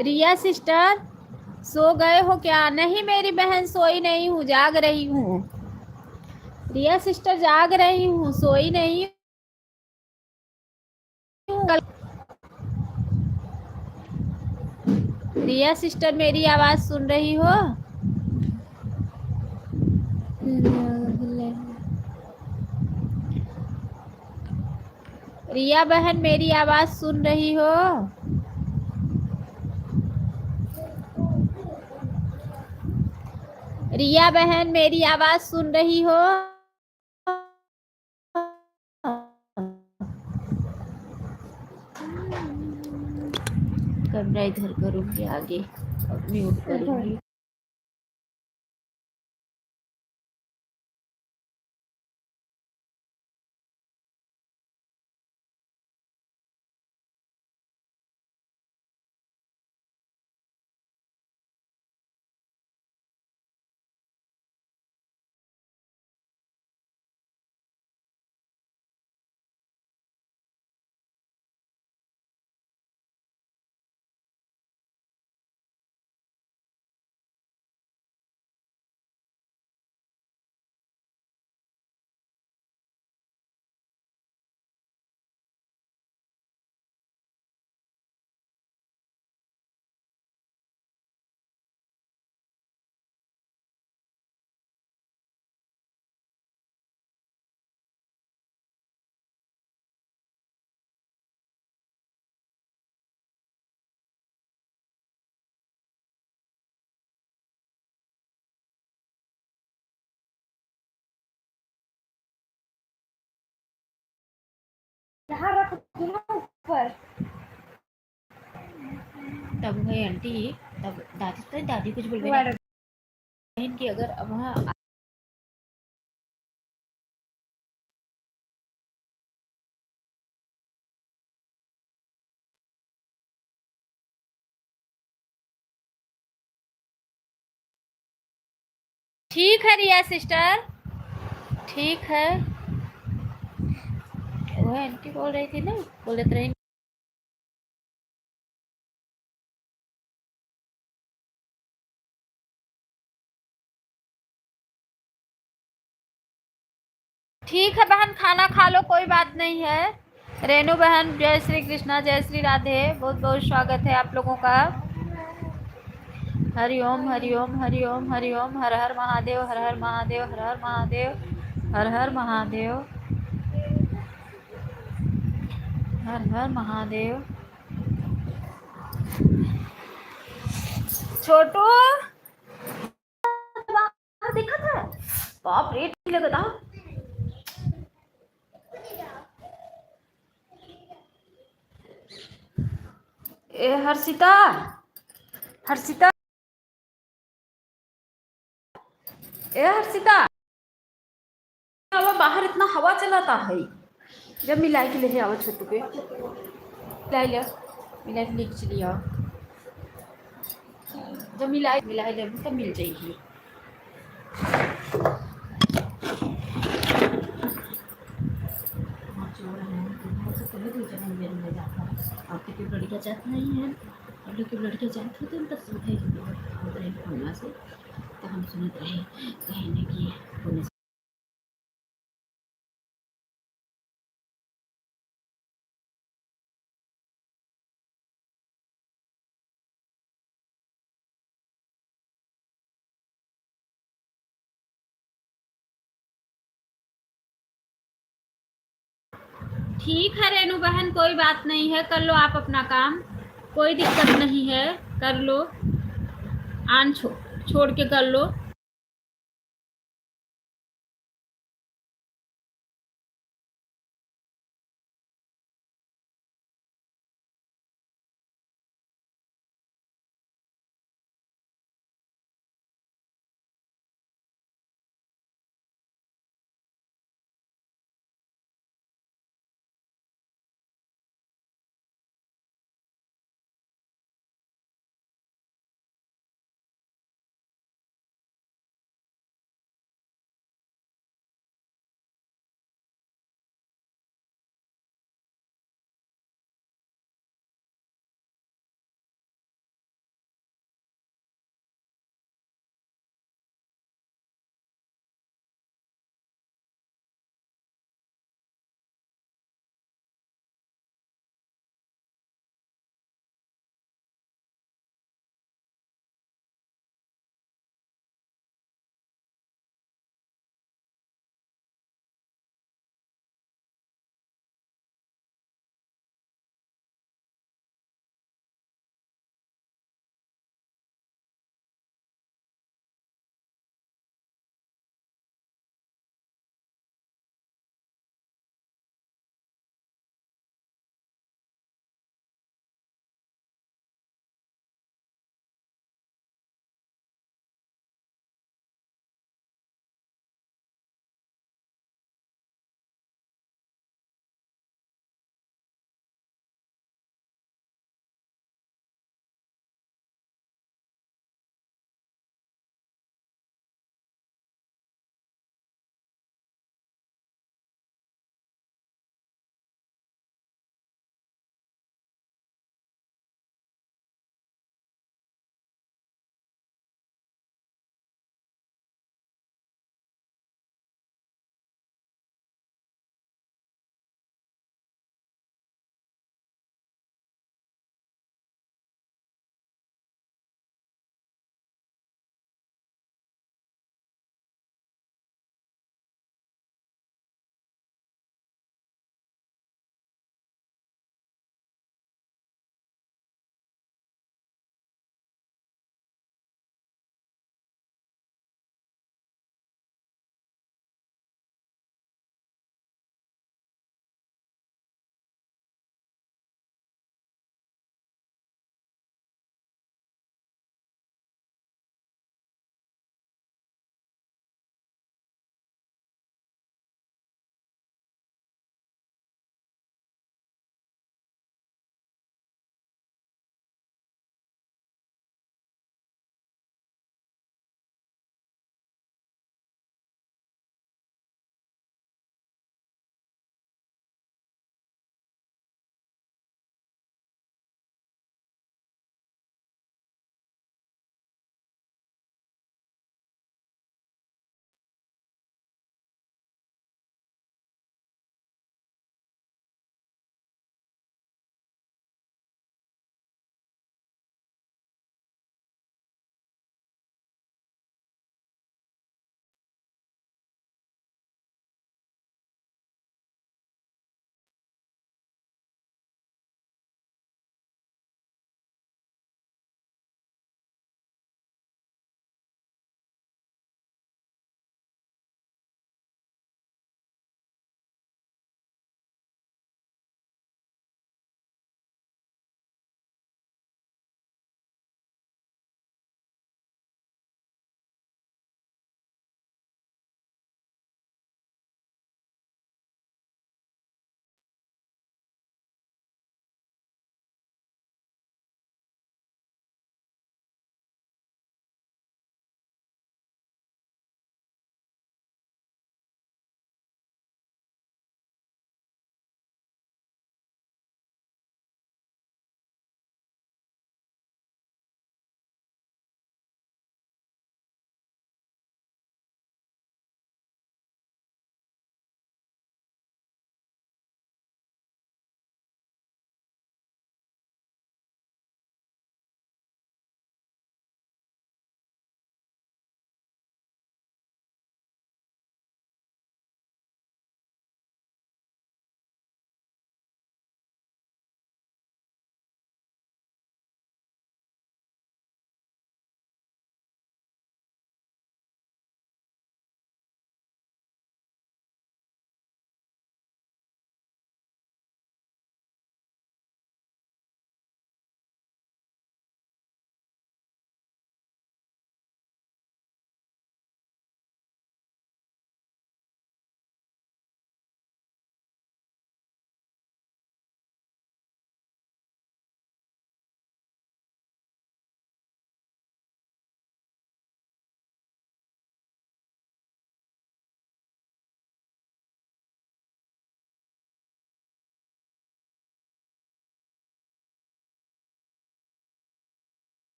रिया sister, सो गए हो क्या? नहीं मेरी बहन, सोई नहीं हूँ, जाग रही हूँ। रिया सिस्टर जाग रही हूँ, सोई नहीं हूँ। रिया सिस्टर मेरी आवाज सुन रही हो? रिया बहन मेरी आवाज सुन रही हो? रिया बहन मेरी आवाज सुन रही हो? कैमरा इधर करूंगी आगे, अब म्यूट करूंगी। ऊपर तब गई आंटी, तब दादी तो दादी कुछ बोल रही बहन की अगर वहाँ। ठीक है रिया सिस्टर, ठीक है। वो आंटी बोल रही थी ना, बोले तो रही। ठीक है बहन, खाना खा लो, कोई बात नहीं है। रेनू बहन, जय श्री कृष्णा, जय श्री राधे, बहुत बहुत स्वागत है आप लोगों का। हरि ओम हरि ओम हरि ओम हरि ओम, हर हर महादेव, हर हर महादेव, हर हर महादेव, हर हर महादेव, हर हर महादेव। छोटू देखा था, बाप रे लगा था। ए हर्षिता, हर्षिता, ए हर्षिता, हवा बाहर इतना हवा चलाता है। जब मिलाई के ले आओ छोटू पे, मिलाई ले, मिलाई के लेके चली आओ। जब मिलाई मिलाई ले तब मिल जाएगी। आपकी कोई लड़कियाँ जात नहीं है, और लोग लड़कियाँ जात होते हैं तब सुनते हैं से, तो हम सुनते रहे कहने की। ठीक है रेनू बहन, कोई बात नहीं है, कर लो आप अपना काम, कोई दिक्कत नहीं है, कर लो। आन छोड़ के कर लो।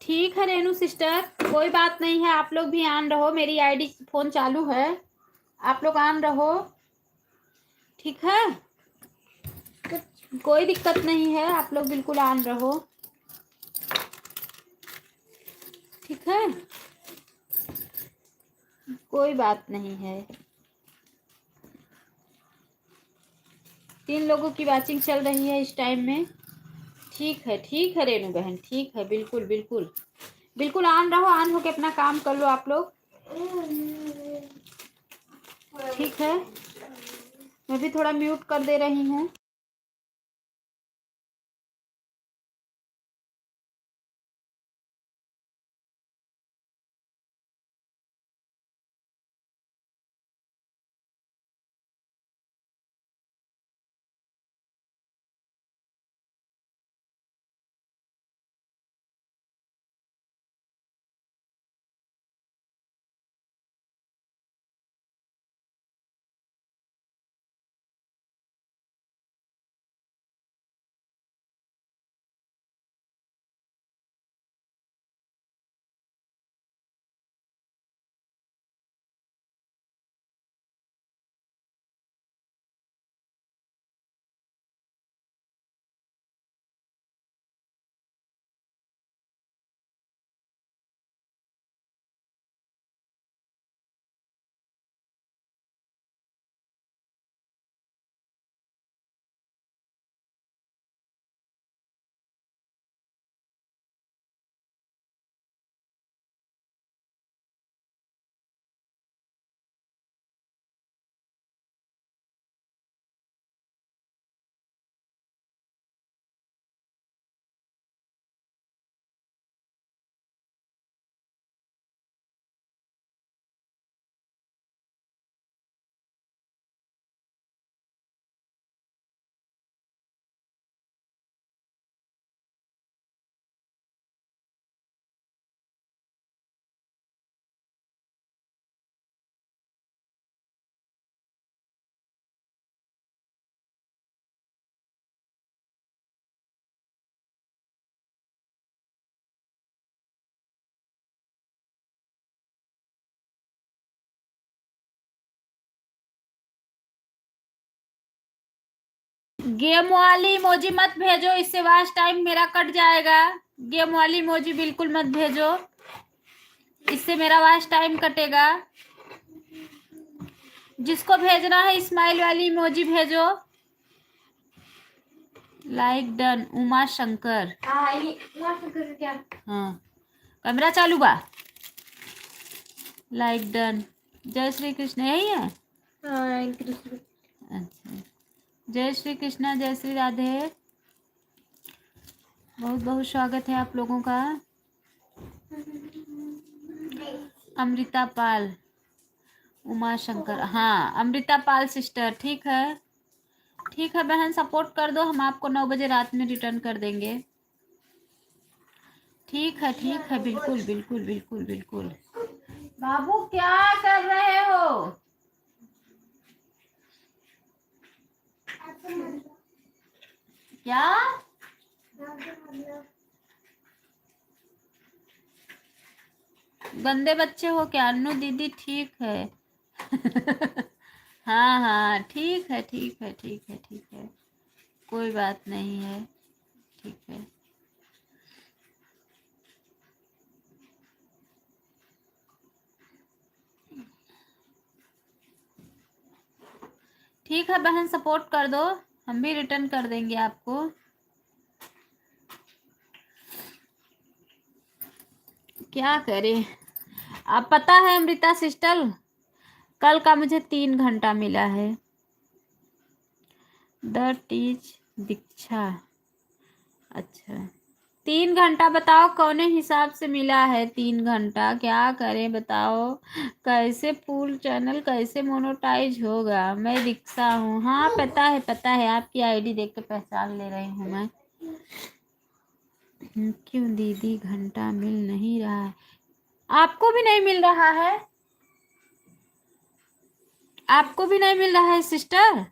ठीक है रेनू सिस्टर, कोई बात नहीं है, आप लोग भी ऑन रहो, मेरी आईडी फोन चालू है, आप लोग ऑन रहो, ठीक है, कोई दिक्कत नहीं है, आप लोग बिल्कुल ऑन रहो, ठीक है, कोई बात नहीं है। 3 लोगों की वाचिंग चल रही है इस टाइम में। ठीक है रेनू बहन, ठीक है, बिल्कुल बिल्कुल बिल्कुल ऑन रहो, ऑन होके अपना काम कर लो आप लोग, ठीक है। मैं भी थोड़ा म्यूट कर दे रही हूँ। गेम वाली इमोजी मत भेजो, इससे वॉच टाइम मेरा कट जाएगा। गेम वाली इमोजी बिल्कुल मत भेजो, इससे मेरा वॉच टाइम कटेगा। जिसको भेजना है स्माइल वाली इमोजी भेजो। Like done. उमा शंकर, उमा शंकर क्या? हाँ, कैमरा चालू बा। Like done. जय श्री कृष्ण, यही है। अच्छा, जय श्री कृष्णा, जय श्री राधे, बहुत बहुत स्वागत है आप लोगों का। अमृता पाल, उमा शंकर, हाँ अमृता पाल सिस्टर, ठीक है, ठीक है बहन, सपोर्ट कर दो, हम आपको 9 बजे रात में रिटर्न कर देंगे। ठीक है, बिल्कुल बिल्कुल बिल्कुल बिल्कुल। बाबू क्या कर रहे हो? क्या गंदे बच्चे हो क्या? अन्नू दीदी ठीक है। हाँ हाँ, ठीक है ठीक है ठीक है ठीक है, कोई बात नहीं है, ठीक है। ठीक है बहन, सपोर्ट कर दो, हम भी रिटर्न कर देंगे आपको। क्या करें, आप पता है अमृता सिस्टर, कल का मुझे 3 घंटा मिला है। द टीच दीक्षा, अच्छा 3 घंटा, बताओ कौने हिसाब से मिला है 3 घंटा, क्या करें बताओ, कैसे फुल चैनल कैसे मोनेटाइज होगा। मैं दीक्षा हूँ, हाँ पता है, आपकी आईडी देख के पहचान ले रही हूँ मैं। क्यों दीदी घंटा मिल नहीं रहा है? आपको भी नहीं मिल रहा है? आपको भी नहीं मिल रहा है सिस्टर?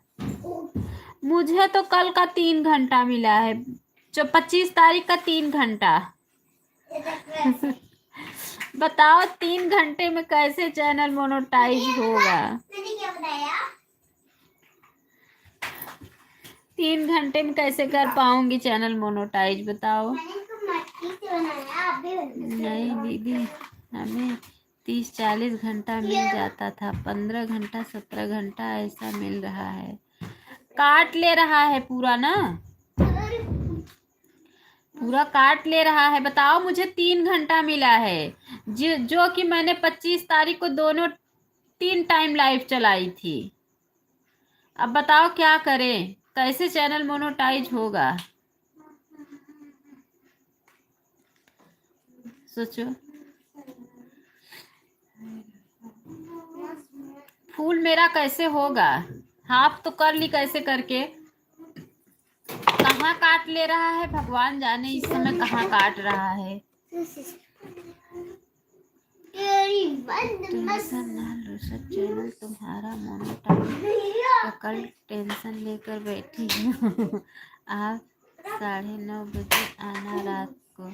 मुझे तो कल का 3 घंटा मिला है, जो 25 तारीख का 3 घंटा। बताओ 3 घंटे में कैसे चैनल मोनेटाइज होगा? मैंने क्या बताया? 3 घंटे में कैसे कर पाऊंगी चैनल मोनेटाइज, बताओ। मैंने इसको मट्टी से बनाया, आप भी नहीं दीदी, हमें 30-40 घंटा मिल जाता था, 15 घंटा 17 घंटा ऐसा मिल रहा है। काट ले रहा है पूरा ना, पूरा काट ले रहा है। बताओ, मुझे 3 घंटा मिला है, जो कि मैंने 25 तारीख को दोनों 3 टाइम लाइव चलाई थी। अब बताओ क्या करें, कैसे चैनल मोनेटाइज होगा? सोचो। फूल मेरा कैसे होगा? हाफ तो कर ली कैसे करके। कहाँ काट ले रहा है भगवान जाने, इस समय कहाँ काट रहा है। टेंशन ना लो, सब चैनल तुम्हारा मोनेटाइज। कल टेंशन लेकर बैठी हूँ। आप 9:30 बजे आना रात को।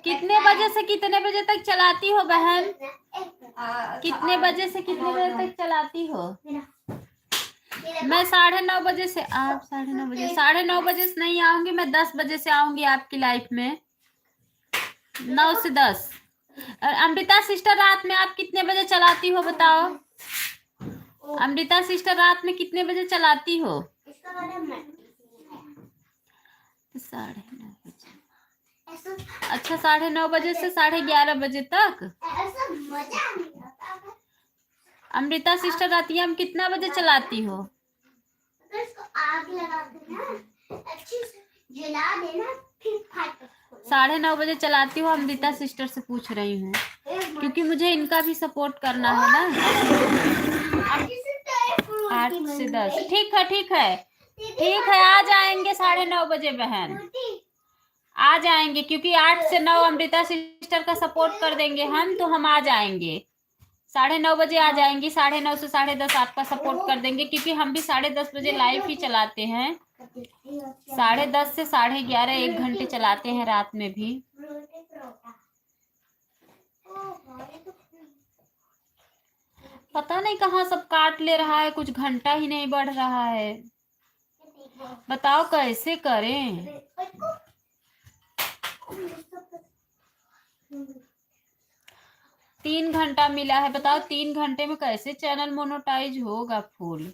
कितने बजे से कितने बजे तक चलाती हो बहन? कितने बजे से कितने बजे तक चलाती हो? मैं 9:30 बजे से, आप 9:30 बजे, 9:30 बजे से नहीं आऊंगी मैं, 10 बजे से आऊंगी आपकी लाइफ में, 9 से 10। और अमृता सिस्टर रात में आप कितने बजे चलाती हो बताओ? अमृता सिस्टर रात में कितने बजे चलाती हो? 9:30 बजे। अच्छा, 9:30 बजे से 11:30 बजे तक। अमृता सिस्टर रातिया में कितना बजे चलाती हो? इसको आग लगा देना, अच्छी से जला देना, फिर फट। 9:30 बजे चलाती हो? अमृता सिस्टर से पूछ रही हूँ, क्योंकि मुझे इनका भी सपोर्ट करना है ना। 8 से 10, ठीक है ठीक है ठीक है, आ जाएंगे 9:30 बजे बहन, आ जाएंगे, क्योंकि 8 से 9 अमृता सिस्टर का सपोर्ट कर देंगे हम, तो हम आ जाएंगे। 9:30 बजे आ जाएंगी, 9:30 से 10:30 आपका सपोर्ट कर देंगे, क्योंकि हम भी 10:30 बजे लाइव ही चलाते हैं। 10:30 से 11:30 1 घंटे चलाते हैं रात में भी। पता नहीं कहाँ सब काट ले रहा है, कुछ घंटा ही नहीं बढ़ रहा है। बताओ कैसे करें? 3 घंटा मिला है, बताओ 3 घंटे में कैसे चैनल मोनेटाइज होगा फुल?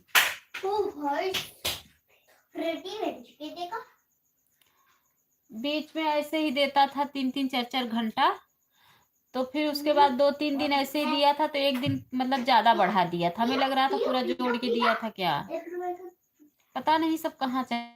बीच में ऐसे ही देता था 3-3 4-4 घंटा, तो फिर उसके बाद 2-3 दिन ऐसे ही दिया था, तो एक दिन मतलब ज्यादा बढ़ा दिया था, हमें लग रहा था पूरा जोड़ के दिया था क्या, पता नहीं सब कहाँ चल।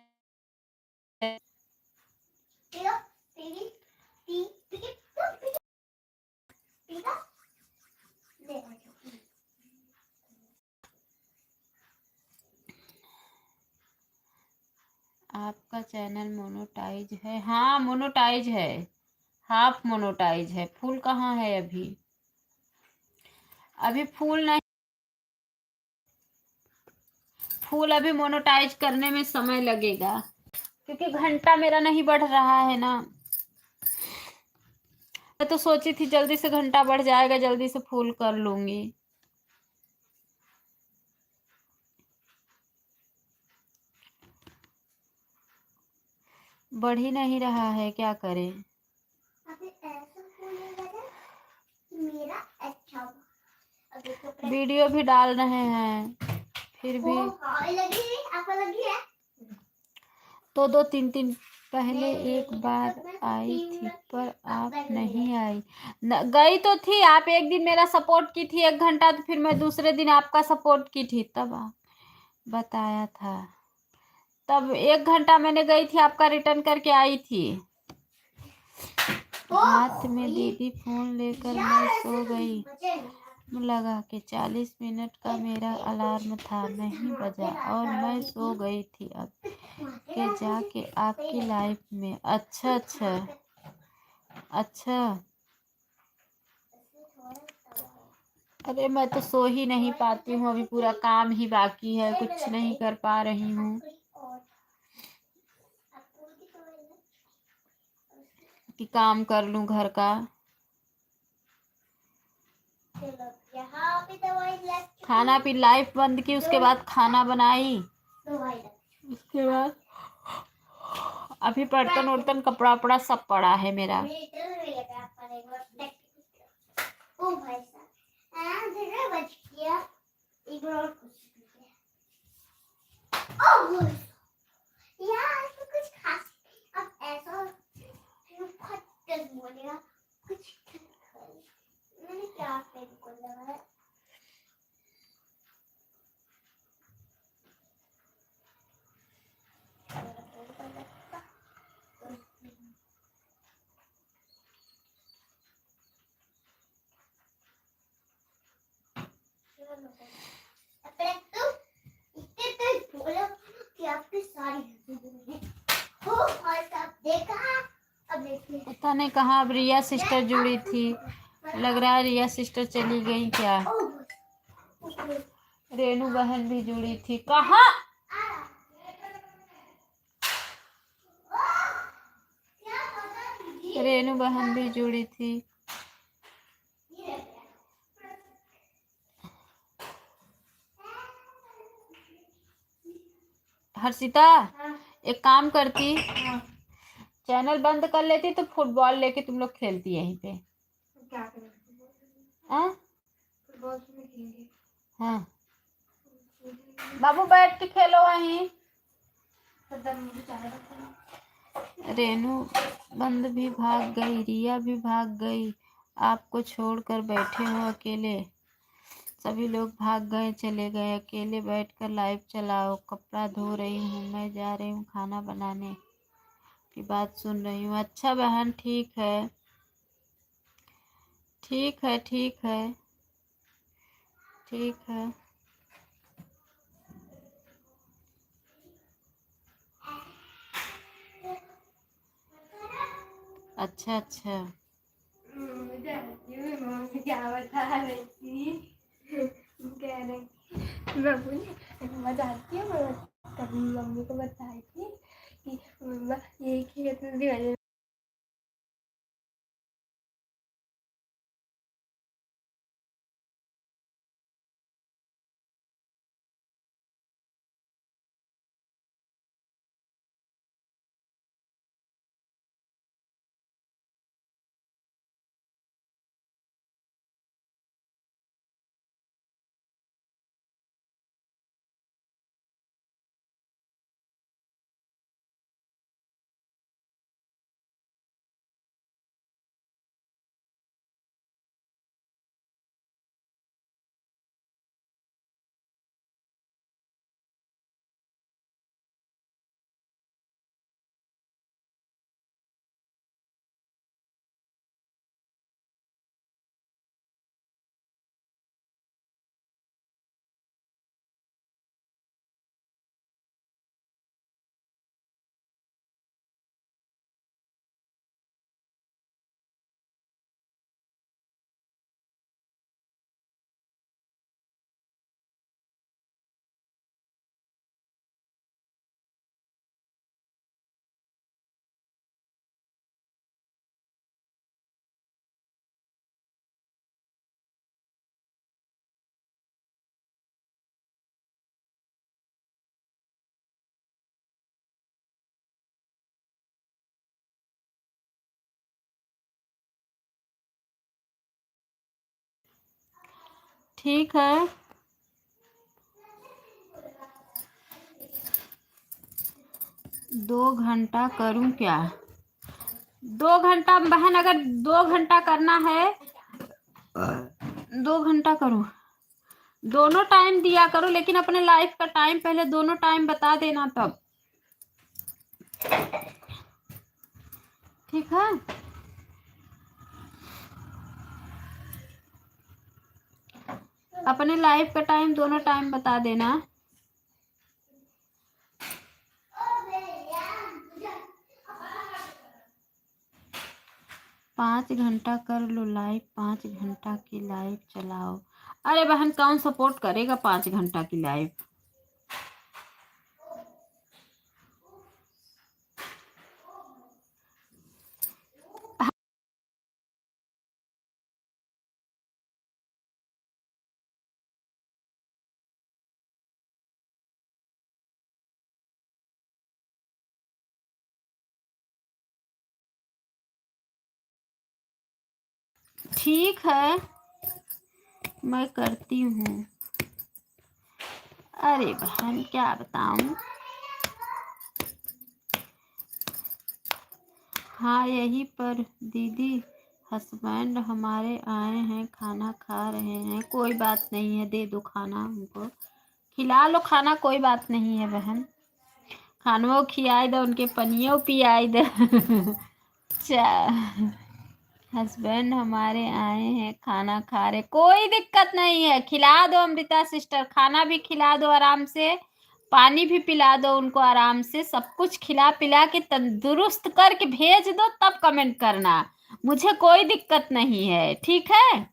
आपका चैनल मोनेटाइज है? हाँ मोनेटाइज है, हाफ मोनेटाइज है, फुल कहाँ है अभी? अभी फुल नहीं, फुल अभी मोनेटाइज करने में समय लगेगा, क्योंकि घंटा मेरा नहीं बढ़ रहा है ना। मैं तो सोची थी जल्दी से घंटा बढ़ जाएगा, जल्दी से फुल कर लूंगी। बढ़ ही नहीं रहा है, क्या करें? वीडियो भी डाल रहे हैं, फिर भी तो 2-3 दिन पहले एक बार आई थी, पर आप नहीं आई। गई तो थी आप, एक दिन मेरा सपोर्ट की थी 1 घंटा, तो फिर मैं दूसरे दिन आपका सपोर्ट की थी, तब आप बताया था, तब 1 घंटा मैंने गई थी, आपका रिटर्न करके आई थी। हाथ में दीदी फोन लेकर मैं सो गई, लगा के 40 मिनट का मेरा अलार्म था, नहीं बजा और मैं सो गई थी। अब के जाके आपकी लाइफ में। अच्छा अच्छा अच्छा, अरे मैं तो सो ही नहीं पाती हूँ, अभी पूरा काम ही बाकी है, कुछ नहीं कर पा रही हूँ। कि काम कर लूं घर का। चलो यहाँ पे दवाई लग खाना पी लाइफ बंद की, उसके बाद खाना बनाई, दवाई लग उसके बाद अभी बर्तन उर्तन कपड़ा वपड़ा सब पड़ा है मेरा। मीटर में लगा पड़ेगा ओ भाई साहब जरा बच गया एक बार और कुछ ओ यार इसमें कुछ खास अब ऐसा फट बोलेगा कुछ मैंने क्या पेन को लगाया अपने तो इतने तो बोलो कि आपकी सारी हो और सब देखा अब देखिए पता नहीं कहाँ अब रिया सिस्टर जुड़ी थी, लग रहा है रिया सिस्टर चली गई क्या। रेनू बहन भी जुड़ी थी, कहाँ रेनू बहन भी जुड़ी थी। हर्षिता एक काम करती, चैनल बंद कर लेती तो फुटबॉल लेके तुम लोग खेलती यहीं पे। क्या करें हाँ फुटबॉल में खेलेंगे हाँ बाबू बैठ के खेलो वहीं। रेनू बंद भी भाग गई, रिया भी भाग गई, आपको छोड़कर बैठे हो अकेले। सभी लोग भाग गए, चले गए, अकेले बैठकर लाइव चलाओ। कपड़ा धो रही हूँ, मैं जा रही हूँ खाना बनाने की बात सुन रही हूँ। अच्छा बहन ठीक है ठीक है ठीक है ठीक है। अच्छा अच्छा मम्मी क्या बता रही थी कह रही बाबू ने जानती है मैं कभी मम्मी को बताई थी कि मम्मा ये खेत ठीक है। 2 घंटा करूं क्या? 2 घंटा बहन, अगर 2 घंटा करना है 2 घंटा करो। दोनों टाइम दिया करो, लेकिन अपने लाइफ का टाइम पहले दोनों टाइम बता देना तब। ठीक है। अपने लाइफ का टाइम दोनों टाइम बता देना। 5 घंटा कर लो लाइव, 5 घंटा की लाइव चलाओ। अरे बहन कौन सपोर्ट करेगा 5 घंटा की लाइव? ठीक है, मैं करती हूँ। अरे बहन क्या बताऊँ। हाँ यही पर दीदी, हस्बैंड हमारे आए हैं, खाना खा रहे हैं। कोई बात नहीं है, दे दो खाना उनको, खिला लो खाना, कोई बात नहीं है बहन। खानवो खियाई दो, उनके पनियों पियाई दो। हस्बैंड हमारे आए हैं, खाना खा रहे, कोई दिक्कत नहीं है, खिला दो अमृता सिस्टर, खाना भी खिला दो आराम से, पानी भी पिला दो उनको आराम से, सब कुछ खिला पिला के तंदुरुस्त करके भेज दो, तब कमेंट करना, मुझे कोई दिक्कत नहीं है, ठीक है।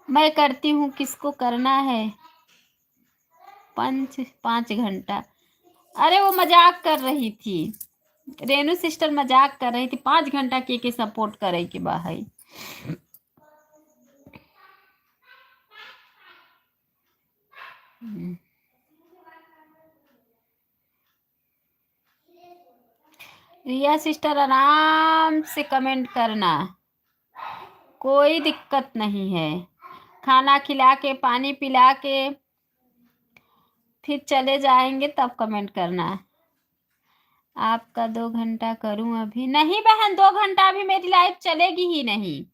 मैं करती हूँ, किसको करना है? 5 घंटा। अरे वो मजाक कर रही थी, रेनू सिस्टर मजाक कर रही थी, 5 घंटा के सपोर्ट करे के बाहर। रिया सिस्टर आराम से कमेंट करना, कोई दिक्कत नहीं है। खाना खिला के पानी पिला के फिर चले जाएंगे, तब कमेंट करना। आपका 2 घंटा करूं अभी? नहीं बहन, 2 घंटा अभी मेरी लाइफ चलेगी ही नहीं,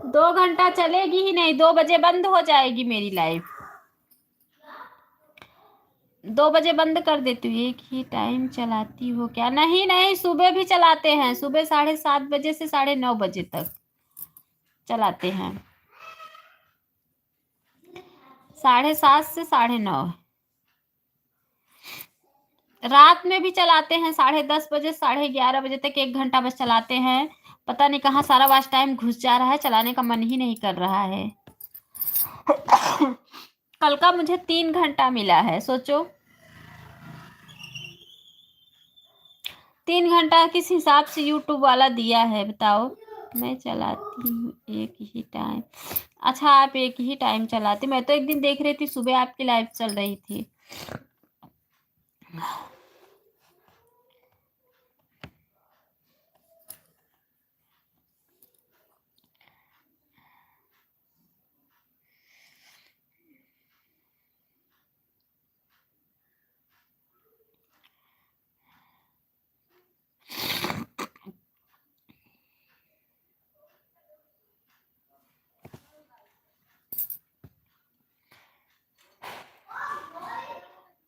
2 घंटा चलेगी ही नहीं, 2 बजे बंद हो जाएगी मेरी लाइफ, 2 बजे बंद कर देती हूँ। एक ही टाइम चलाती हो क्या? नहीं नहीं, सुबह भी चलाते हैं, सुबह 7:30 बजे से 9:30 बजे तक चलाते हैं, 7:30 से 9:30। रात में भी चलाते हैं, 10:30 बजे 11:30 बजे तक, 1 घंटा बस चलाते हैं। पता नहीं कहाँ सारा वाच टाइम घुस जा रहा है, चलाने का मन ही नहीं कर रहा है। कल का मुझे 3 घंटा मिला है, सोचो 3 घंटा किस हिसाब से यूट्यूब वाला दिया है बताओ। मैं चलाती हूँ एक ही टाइम। अच्छा आप एक ही टाइम चलाते? मैं तो एक दिन देख रही थी, सुबह आपकी लाइव चल रही थी।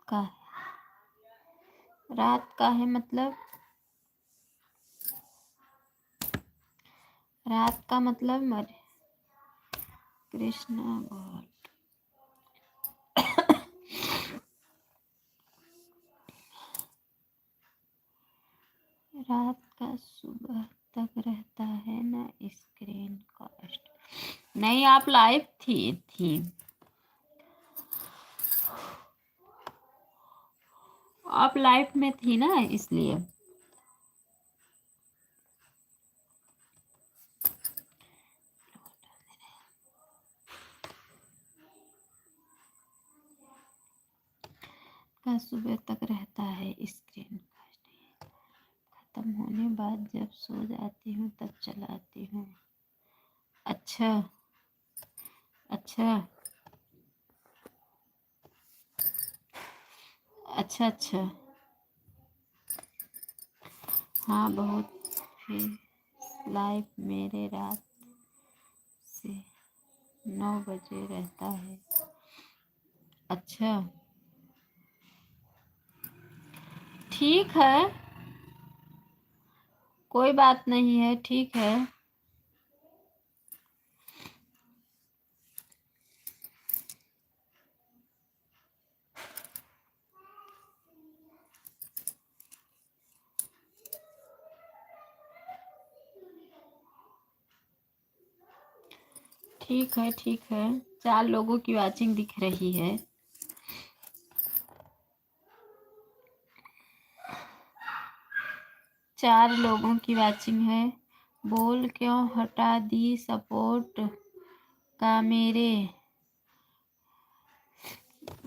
का रात का है मतलब? रात का मतलब मर कृष्णा गॉड। रात का सुबह तक रहता है ना स्क्रीन कास्ट? नहीं आप लाइव थी आप लाइव में थी ना, इसलिए। का सुबह तक रहता है स्क्रीन कास्ट, खत्म होने बाद जब सो जाती हूँ तब चलाती हूँ। अच्छा अच्छा अच्छा अच्छा। हाँ बहुत, फिर लाइव मेरे रात से 9 बजे रहता है। अच्छा ठीक है, कोई बात नहीं है, ठीक है। ठीक है ठीक है, 4 लोगों की वाचिंग दिख रही है। चार लोगों की वाचिंग है। बोल क्यों हटा दी सपोर्ट का मेरे?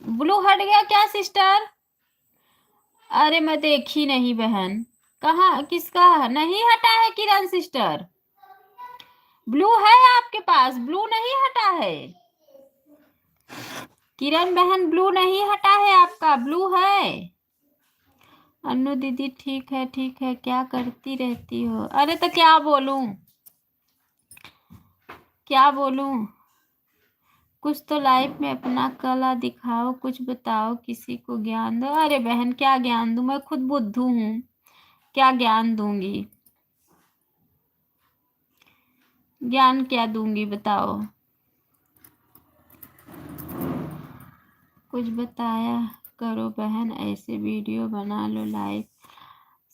ब्लू हट गया क्या सिस्टर? अरे मैं देखी नहीं बहन, कहाँ किसका नहीं हटा है किरण सिस्टर? ब्लू है आपके पास? ब्लू नहीं हटा है किरण बहन, ब्लू नहीं हटा है आपका, ब्लू है। अन्नू दीदी ठीक है, क्या करती रहती हो? अरे तो क्या बोलूं, क्या बोलूं? कुछ तो लाइफ में अपना कला दिखाओ, कुछ बताओ, किसी को ज्ञान दो। अरे बहन क्या ज्ञान दूं, मैं खुद बुद्धू हूँ, क्या ज्ञान दूंगी? ज्ञान क्या दूंगी बताओ? कुछ बताया करो बहन, ऐसे वीडियो बना लो लाइक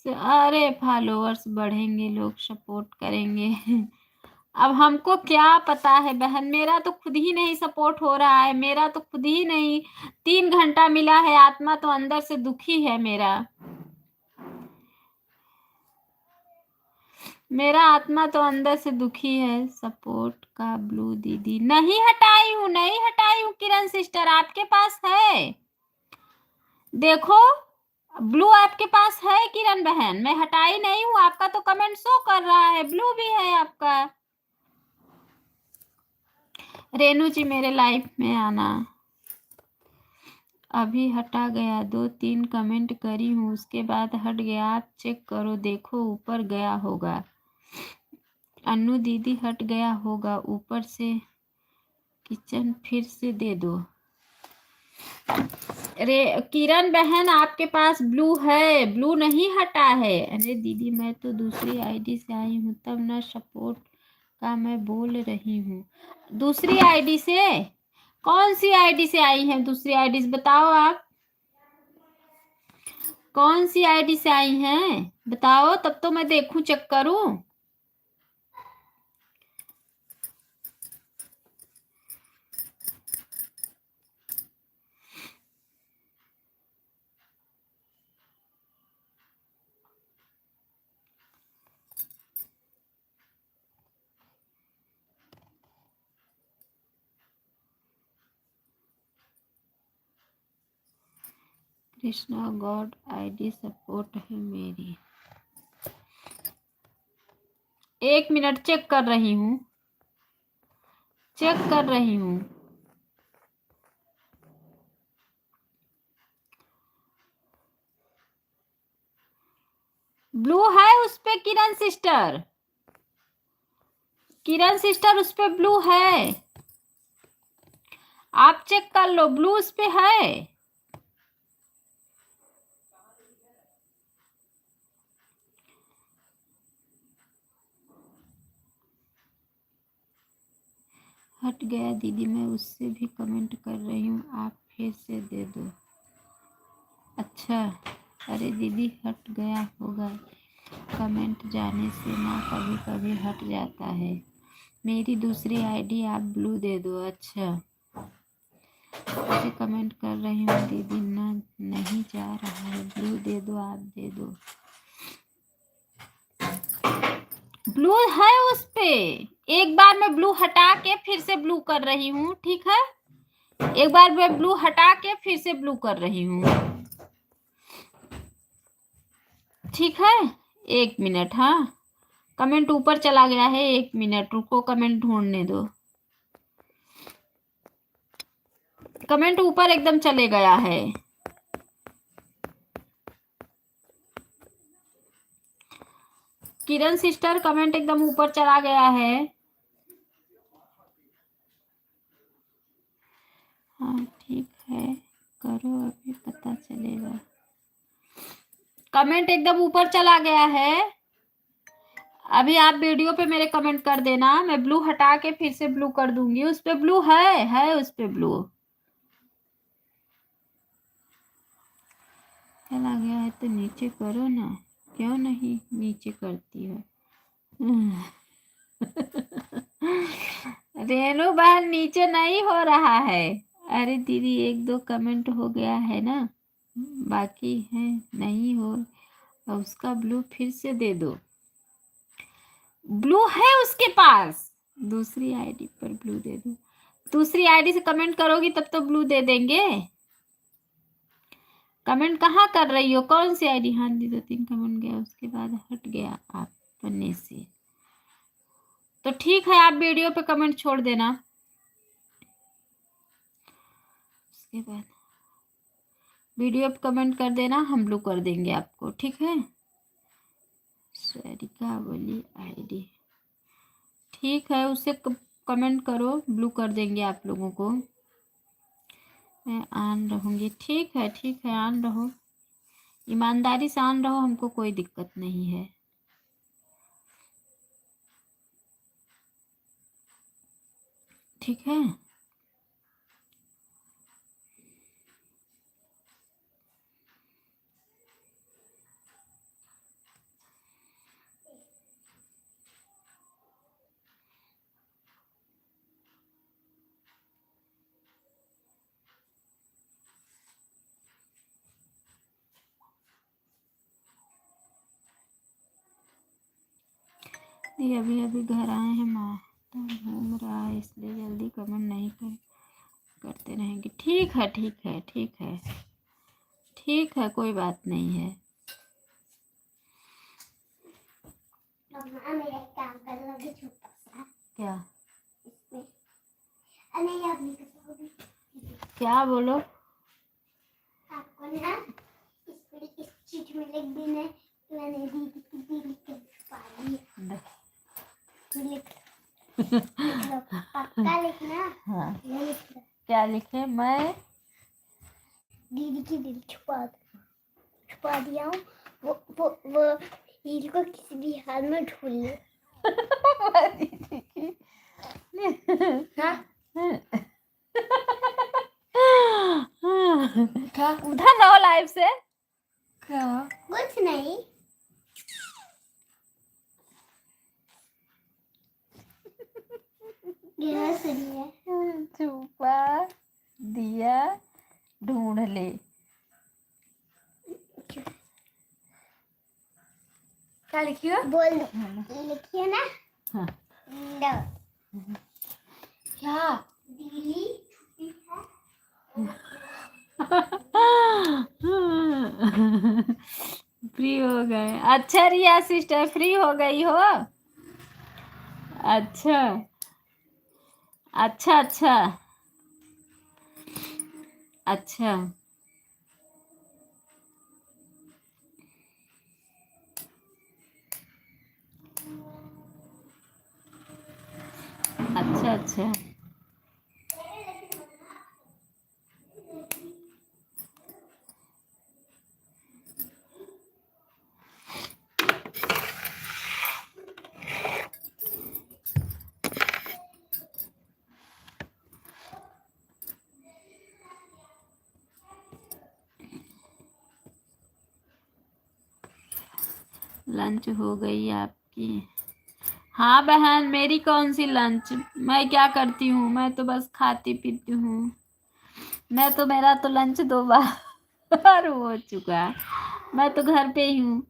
से। अरे फॉलोअर्स बढ़ेंगे, लोग सपोर्ट करेंगे। अब हमको क्या पता है बहन, मेरा तो खुद ही नहीं सपोर्ट हो रहा है, मेरा तो खुद ही नहीं। 3 घंटा मिला है, आत्मा तो अंदर से दुखी है मेरा। मेरा आत्मा तो अंदर से दुखी है। सपोर्ट का ब्लू दीदी नहीं हटाई हूँ, नहीं हटाई हूँ किरण सिस्टर, आपके पास है देखो, ब्लू आपके पास है किरण बहन, मैं हटाई नहीं हूँ। आपका तो कमेंट शो कर रहा है, ब्लू भी है आपका। रेनू जी मेरे लाइफ में आना। अभी हटा गया, 2-3 कमेंट करी हूँ उसके बाद हट गया, आप चेक करो देखो, ऊपर गया होगा। अन्नू दीदी हट गया होगा ऊपर से, किचन फिर से दे दो। अरे किरण बहन आपके पास ब्लू है, ब्लू नहीं हटा है। अरे दीदी मैं तो दूसरी आईडी से आई हूँ, तब ना सपोर्ट का मैं बोल रही हूँ। दूसरी आईडी से? कौन सी आईडी से आई हैं दूसरी आईडी से, बताओ आप कौन सी आईडी से आई हैं बताओ, तब तो मैं देखूं, चेक करूं। कृष्णा गॉड आईडी सपोर्ट है मेरी। 1 मिनट चेक कर रही हूँ, चेक कर रही हूँ। ब्लू है उस पे किरण सिस्टर, किरण सिस्टर उस पे ब्लू है, आप चेक कर लो, ब्लू उस पे है। हट गया दीदी, मैं उससे भी कमेंट कर रही हूँ, आप फिर से दे दो। अच्छा, अरे दीदी हट गया होगा, कमेंट जाने से ना कभी कभी हट जाता है। मेरी दूसरी आईडी आप ब्लू दे दो। अच्छा, ऐसे कमेंट कर रही हूँ दीदी ना, नहीं जा रहा है, ब्लू दे दो, आप दे दो। ब्लू है उस पे, एक बार मैं ब्लू हटा के फिर से ब्लू कर रही हूँ, ठीक है? एक बार मैं ब्लू हटा के फिर से ब्लू कर रही हूँ, ठीक है? 1 मिनट, हाँ कमेंट ऊपर चला गया है, 1 मिनट रुको, कमेंट ढूंढने दो। कमेंट ऊपर एकदम चले गया है। किरण सिस्टर कमेंट एकदम ऊपर चला गया है। हाँ ठीक है, करो अभी पता चलेगा। कमेंट एकदम ऊपर चला गया है, अभी आप वीडियो पे मेरे कमेंट कर देना, मैं ब्लू हटा के फिर से ब्लू कर दूंगी। उस पे ब्लू है उस पे ब्लू चला गया है तो नीचे करो ना, क्यों नहीं नीचे करती हो? रेनू बहन नीचे नहीं हो रहा है। अरे दीदी 1-2 कमेंट हो गया है ना, बाकी है नहीं हो, और उसका ब्लू फिर से दे दो। ब्लू है उसके पास, दूसरी आईडी पर ब्लू दे दो। दूसरी आईडी से कमेंट करोगी तब तो ब्लू दे देंगे। कमेंट कहाँ कर रही हो, कौन सी आईडी? हाँ दी 2-3 कमेंट गया उसके बाद हट गया आप पन्ने से, तो ठीक है, आप वीडियो पे कमेंट छोड़ देना। उसके बाद वीडियो पे कमेंट कर देना, हम ब्लू कर देंगे आपको, ठीक है। सरिका बोली आईडी, ठीक है, उससे कमेंट करो, ब्लू कर देंगे आप लोगों को। मैं ऑन रहूँगी, ठीक है, ठीक है, ऑन रहो, ईमानदारी से ऑन रहो, हमको कोई दिक्कत नहीं है। ठीक है, ये अभी अभी घर आए हैं, माँ तो घूम रहा है, इसलिए जल्दी कमेंट नहीं करते रहेंगे। ठीक है, ठीक है, ठीक है, ठीक है, कोई बात नहीं है। मेरा काम कर लोगे छोटा सा क्या इसमें? नहीं आप नहीं कर पाओगे। क्या बोलो? आपको ना इस चीज में लिख देना है कि मैंने दीदी की दिल के छुपा दी। लिख लो, पक्का लिखना। हाँ, ये लिख लो, क्या लिखे? मैं दीदी की दिल छुपा दिया हूँ। वो हील को किसी भी हाल में ढूंढ ले। क्या उधर रहो लाइव से। क्या कुछ नहीं, ये सुनिए। छुपा दिया ढूंढ ले। क्या लिखिए? बोल लिखिए ना। हाँ। नो। क्या दीदी छुपी है। फ्री हो गए? अच्छा रिया सिस्टर, फ्री हो गई हो? अच्छा अच्छा अच्छा अच्छा, अच्छा अच्छा, लंच हो गई आपकी? हाँ बहन, मेरी कौन सी लंच, मैं क्या करती हूँ, मैं तो बस खाती पीती हूँ। मैं तो, मेरा तो लंच 2 बार हो चुका, मैं तो घर पे ही हूँ,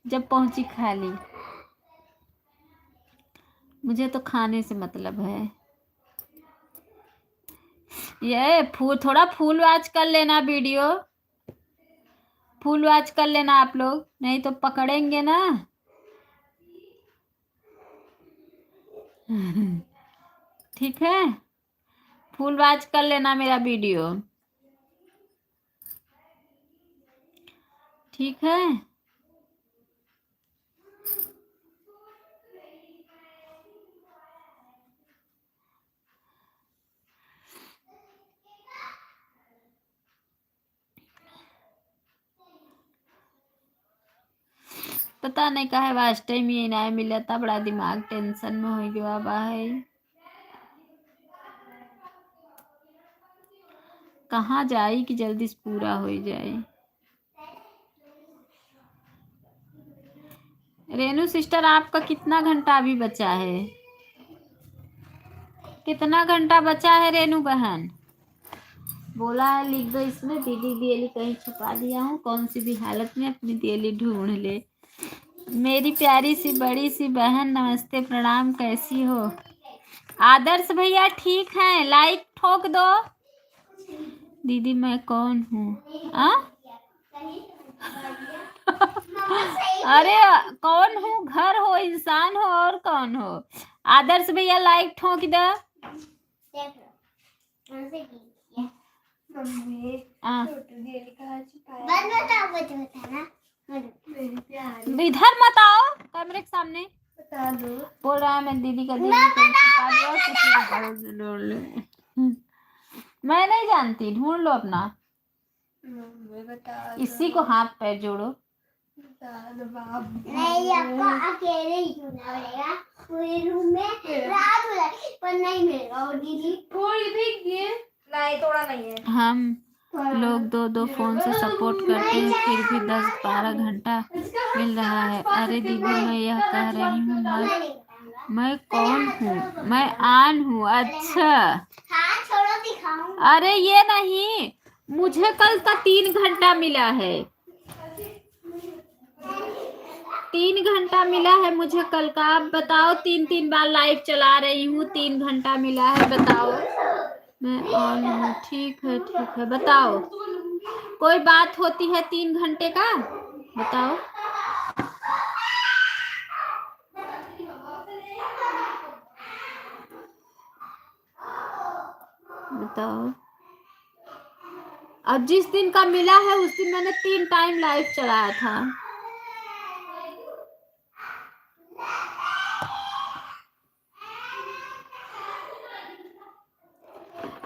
जब पहुंची खा ली। मुझे तो खाने से मतलब है। ये थोड़ा फुल वॉच कर लेना वीडियो, फुल वॉच कर लेना आप लोग, नहीं तो पकड़ेंगे ना। ठीक है, फुल वॉच कर लेना मेरा वीडियो, ठीक है। पता नहीं काहे वास्ट टाइम ये ना मिला था, बड़ा दिमाग टेंशन में हो गया बा है। कहाँ जाई कि जल्दी से पूरा हो जाए। रेनू सिस्टर, आपका कितना घंटा अभी बचा है? कितना घंटा बचा है रेनू बहन? बोला है लिख दो इसमें, दीदी दियली कहीं छुपा दिया हूँ, कौन सी भी हालत में अपनी दियली ढूंढ ले। मेरी प्यारी सी बड़ी सी बहन, नमस्ते प्रणाम, कैसी हो? आदर्श भैया ठीक है, लाइक ठोक दो। दीदी मैं कौन हूँ? अरे कौन हो, घर हो, इंसान हो, और कौन हो? आदर्श भैया लाइक ठोक दे। मम्मी हाँ। छोटू दीदी कहाँ छुपाया? मेरी प्यारी इधर मत आओ कैमरे के सामने। बता दो। बोल रहा है मैं दीदी का दीदी को छुपा दिया और किसी को घर से ढूंढ ले। मैं नहीं जानती, ढूंढ लो अपना। मम्मी बता दो। इसी को हाथ पैर जोड़ो। बता दो बाबू। नहीं आपको अकेले ही ढूंढना पड़ेगा पूरे रूम में, रात हो जाएगी पर नहीं मिलेगा। और दीदी थोड़ी भीग गई, नहीं थोड़ा नहीं है। हम लोग दो फोन से सपोर्ट करते हैं फिर भी 10-12 घंटा मिल रहा है। अरे दीदी मैं यह कह रही हूँ मैं कौन हूँ? मैं आन हूँ। अच्छा हाँ छोड़ो दिखाऊं। अरे ये नहीं, मुझे कल का 3 घंटा मिला है। 3 घंटा मिला है मुझे कल का। आप बताओ, 3 बार लाइव चला रही हूँ, 3 घंटा मिला है। बताओ मैं ऑन हूँ। ठीक है बताओ, कोई बात होती है 3 घंटे का? बताओ बताओ। अब जिस दिन का मिला है उस दिन मैंने 3 टाइम लाइव चलाया था।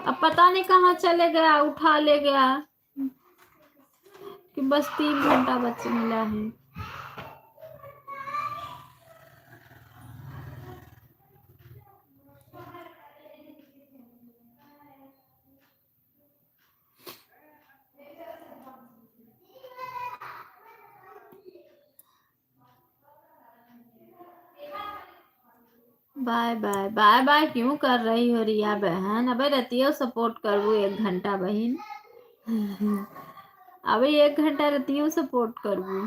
अब पता नहीं कहाँ चले गया, उठा ले गया कि बस 3 घंटा बच मिला है। बाय बाय बाय बाय क्यों कर रही हो रिया बहन? अबे रतियो सपोर्ट करबू 1 घंटा बहन। अबे 1 घंटा रतियो सपोर्ट करबू।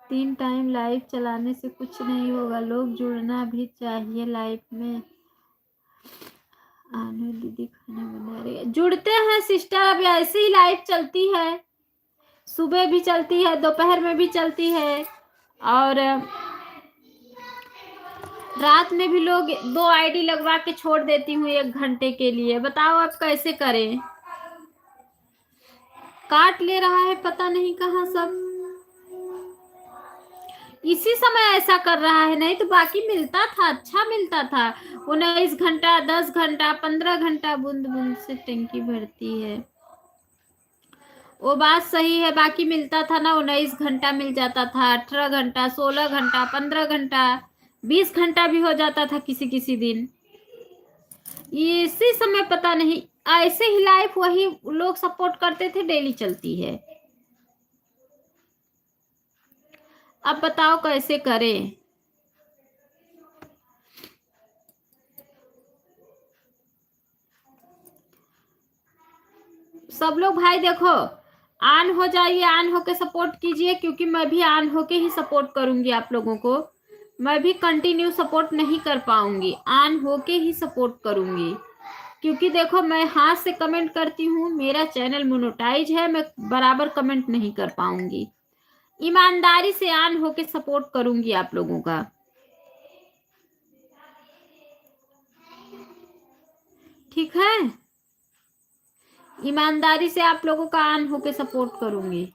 3 टाइम लाइव चलाने से कुछ नहीं होगा, लोग जुड़ना भी चाहिए लाइव में। आने दीदी खाना बना रही है। जुड़ते हैं सिस्टर, अब ऐसे ही लाइव चलती है, सुबह भी चलती है, दोपहर में भी चलती है, और रात में भी लोग 2 आईडी लगवा के छोड़ देती हूँ 1 घंटे के लिए। बताओ आप कैसे करें? काट ले रहा है पता नहीं कहाँ सब। इसी समय ऐसा कर रहा है, नहीं तो बाकी मिलता था, अच्छा मिलता था। 19 घंटा, 10 घंटा, 15 घंटा बूंद बूंद से टंकी भरती है। वो बात सही है, बाकी मिलता था ना, 19 घंटा मिल जाता था, 18 घंटा, 16 घंटा, 15 घंटा, 20 घंटा भी हो जाता था किसी किसी दिन। इसी समय पता नहीं, ऐसे ही लाइफ वही लोग सपोर्ट करते थे, डेली चलती है। अब बताओ कैसे करें? सब लोग भाई देखो, ऑन हो जाइए, ऑन होके सपोर्ट कीजिए, क्योंकि मैं भी ऑन होके ही सपोर्ट करूंगी आप लोगों को। मैं भी कंटिन्यू सपोर्ट नहीं कर पाऊंगी, ऑन होके ही सपोर्ट करूंगी, क्योंकि देखो मैं हाथ से कमेंट करती हूँ, मेरा चैनल मोनेटाइज है, मैं बराबर कमेंट नहीं कर पाऊंगी। ईमानदारी से ऑन होके सपोर्ट करूंगी आप लोगों का। ठीक है, ईमानदारी से आप लोगों का ऑन होके सपोर्ट करूंगी।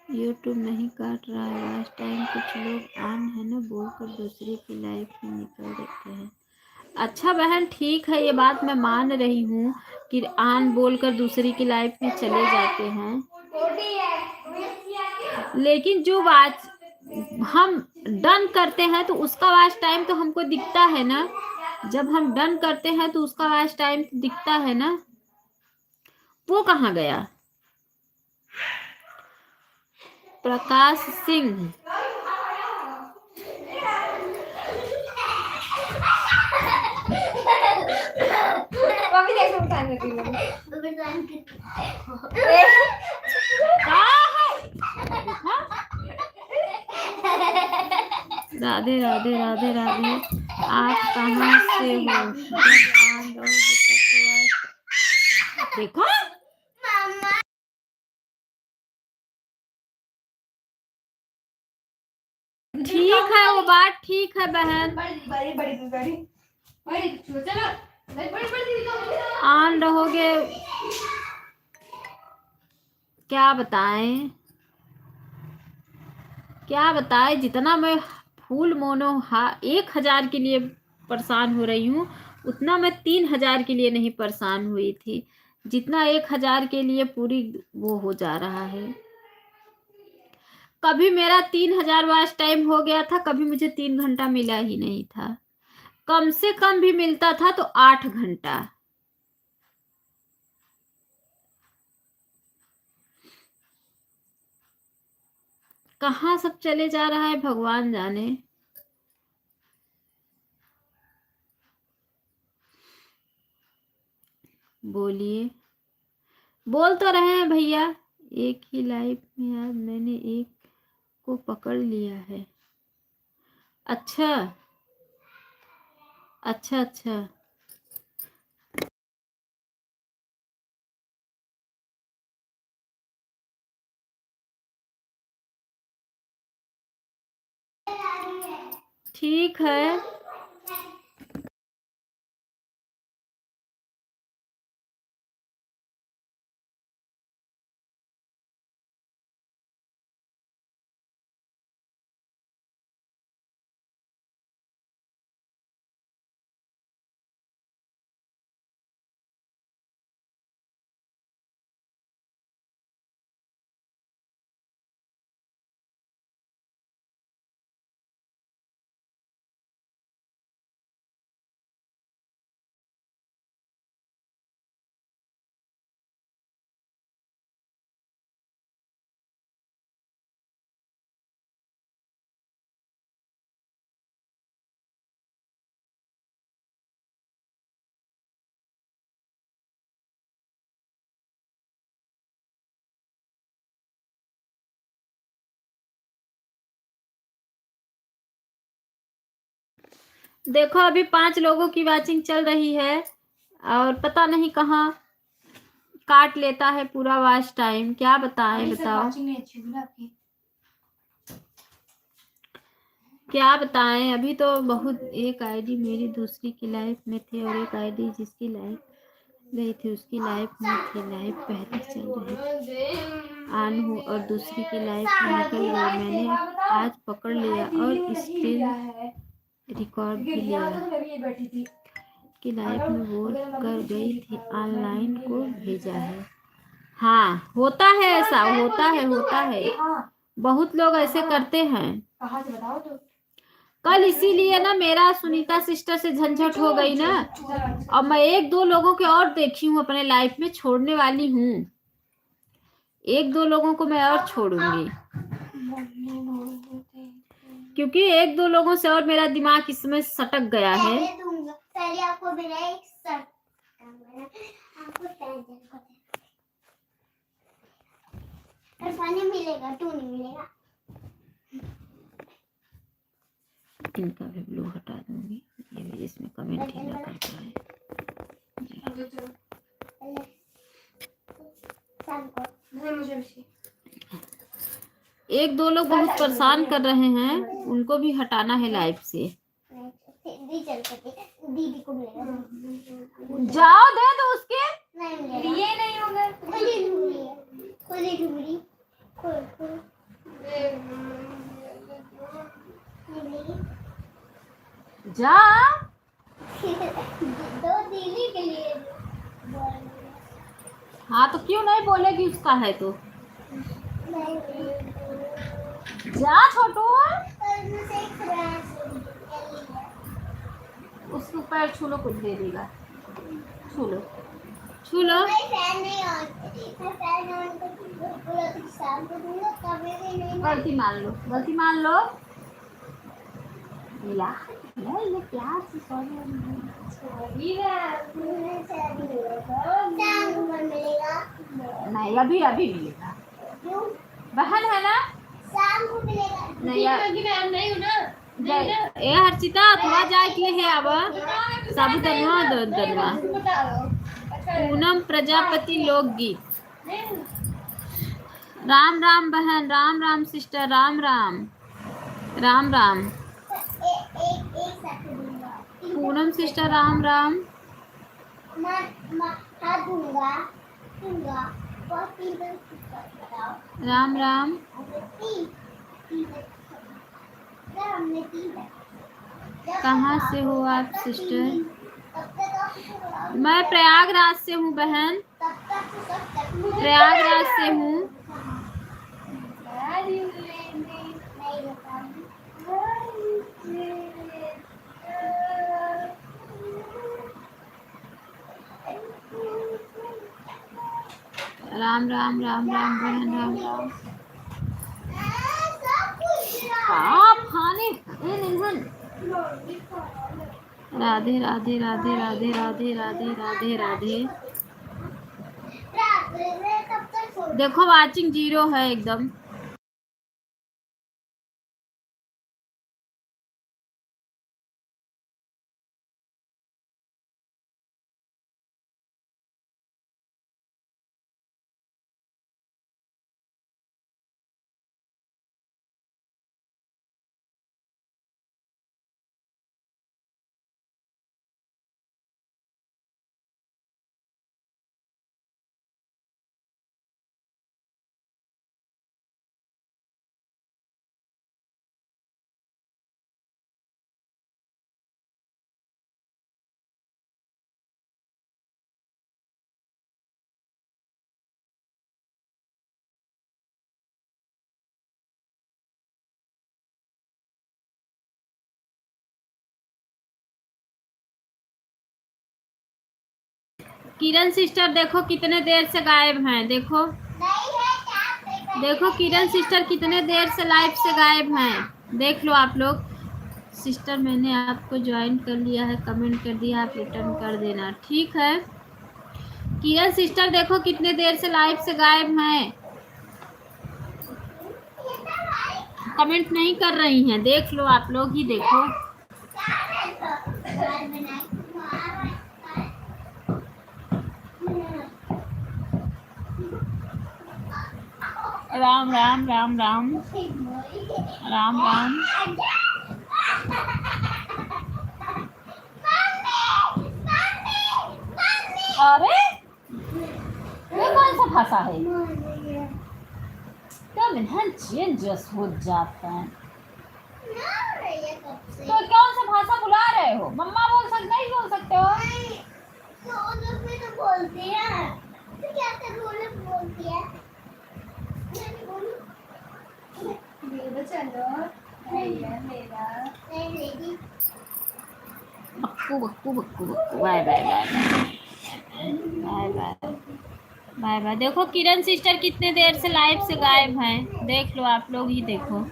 यूट्यूब नहीं काट रहा है। लास्ट टाइम कुछ लोग ऑन है ना बोलकर दूसरे की लाइफ में निकल देते हैं। अच्छा बहन ठीक है, ये बात मैं मान रही हूँ कि ऑन बोलकर दूसरी की लाइफ में चले जाते हैं, लेकिन जो बात हम डन करते हैं तो उसका वाच टाइम तो हमको दिखता है ना। जब हम डन करते हैं तो उसका वाच टाइम तो दिखता है ना। वो कहाँ गया? प्रकाश सिंह, उठाने दी मैंने। राधे राधे राधे राधे। आप कहाँ से हो? जब आन रहोगे तब तो देखा। ठीक है, वो बात ठीक है बहन। आन रहोगे, क्या बताएं क्या बताएं। जितना मैं फूल मोनो 1000 के लिए परेशान हो रही हूँ, उतना मैं 3000 के लिए नहीं परेशान हुई थी, जितना 1000 के लिए पूरी वो हो जा रहा है। कभी मेरा 3000 वॉच टाइम हो गया था, कभी मुझे 3 घंटा मिला ही नहीं था। कम से कम भी मिलता था तो 8 घंटा। कहाँ सब चले जा रहा है भगवान जाने। बोलिए, बोल तो रहे हैं भैया। एक ही लाइफ में आज मैंने एक को पकड़ लिया है। अच्छा अच्छा अच्छा। ठीक है। देखो अभी 5 लोगों की वाचिंग चल रही है और पता नहीं कहाँ काट लेता है पूरा वॉच टाइम। क्या बताएं, बताओ क्या बताएं। अभी तो बहुत, एक आईडी मेरी दूसरी की लाइफ में थी और एक आईडी जिसकी लाइफ गई थी उसकी लाइफ में थी। लाइफ पहले चल रही ऑन हो और दूसरी की लाइफ में निकल गई। मैंने आज पकड़ लिया और स्क्रीन रिकॉर्ड भी लिया कि लाइफ में बोल कर गई थी, ऑनलाइन को भेजा है। हाँ होता है, ऐसा होता है। बहुत लोग ऐसे करते हैं। कल इसीलिए ना मेरा सुनीता सिस्टर से झंझट हो गई ना, और मैं 1-2 लोगों के और देखी हूँ अपने लाइफ में, छोड़ने वाली हूँ। 1-2 लोगों को मैं और छोड़ूंगी, क्योंकि 1-2 लोगों से और मेरा दिमाग इसमें सटक गया है। मिलेगा, तू नहीं मिलेगा। इनका भी ब्लू हटा दूंगी, ये भी इसमें कमेंट ही ना करता है। 1-2 लोग बहुत परेशान कर रहे हैं, उनको भी हटाना है लाइफ से। दीदी को मिलेगा, जाओ दे दो उसके। ये नहीं होगा, जा दो दीदी के लिए। हाँ तो क्यों नहीं बोलेगी, उसका है तो जा छोटू। उसके पैर छू लो, कुछ दे देगा। छू लो छू लो। गलती मान लो, गलती मान लो। ये प्यार से सॉरी नहीं, अभी अभी मिलेगा। बहन है ना, शाम को मिलेगा नहीं नहीं हो ना। ए हर्षिता थोड़ा जाए के है अब साबुदनवा दनवा। पूनम प्रजापति लोकगीत। राम राम बहन, राम राम सिस्टर, राम राम राम राम। एक सेकंड पूनम सिस्टर राम राम। हाथ दूंगा दूंगा और तीन बताओ। राम राम। हमने तीन कहाँ से हो आप सिस्टर? मैं प्रयागराज से हूँ बहन, प्रयागराज से हूँ। राम राम राम राम बहन, राम राम। आप खाने राधे राधे राधे राधे राधे राधे राधे राधे। देखो वाचिंग 0 है एकदम। किरण सिस्टर देखो कितने देर से गायब हैं, देखो देखो किरण सिस्टर कितने देर से लाइव से गायब हैं, देख लो आप लोग। सिस्टर मैंने आपको ज्वाइन कर लिया है, कमेंट कर दिया, आप रिटर्न कर देना, ठीक है। किरण सिस्टर देखो कितने देर से लाइव से गायब हैं, कमेंट नहीं कर रही हैं, देख लो आप लोग ही देखो। राम राम राम राम राम राम। अरे ये कौन सा भाषा है? क्या बहन चेंजेस हो जाता है। तो कौन सा भाषा बुला रहे हो? मम्मा बोल सकते, नहीं बोल सकते हो? तो बोलते हैं तो क्या बोलती है चलो बक्कू बक्कू बक्कू बक्कू। Bye bye bye bye bye bye bye. देखो किरण सिस्टर कितने देर से लाइव से गायब हैं, देख लो आप लोग ही देखो।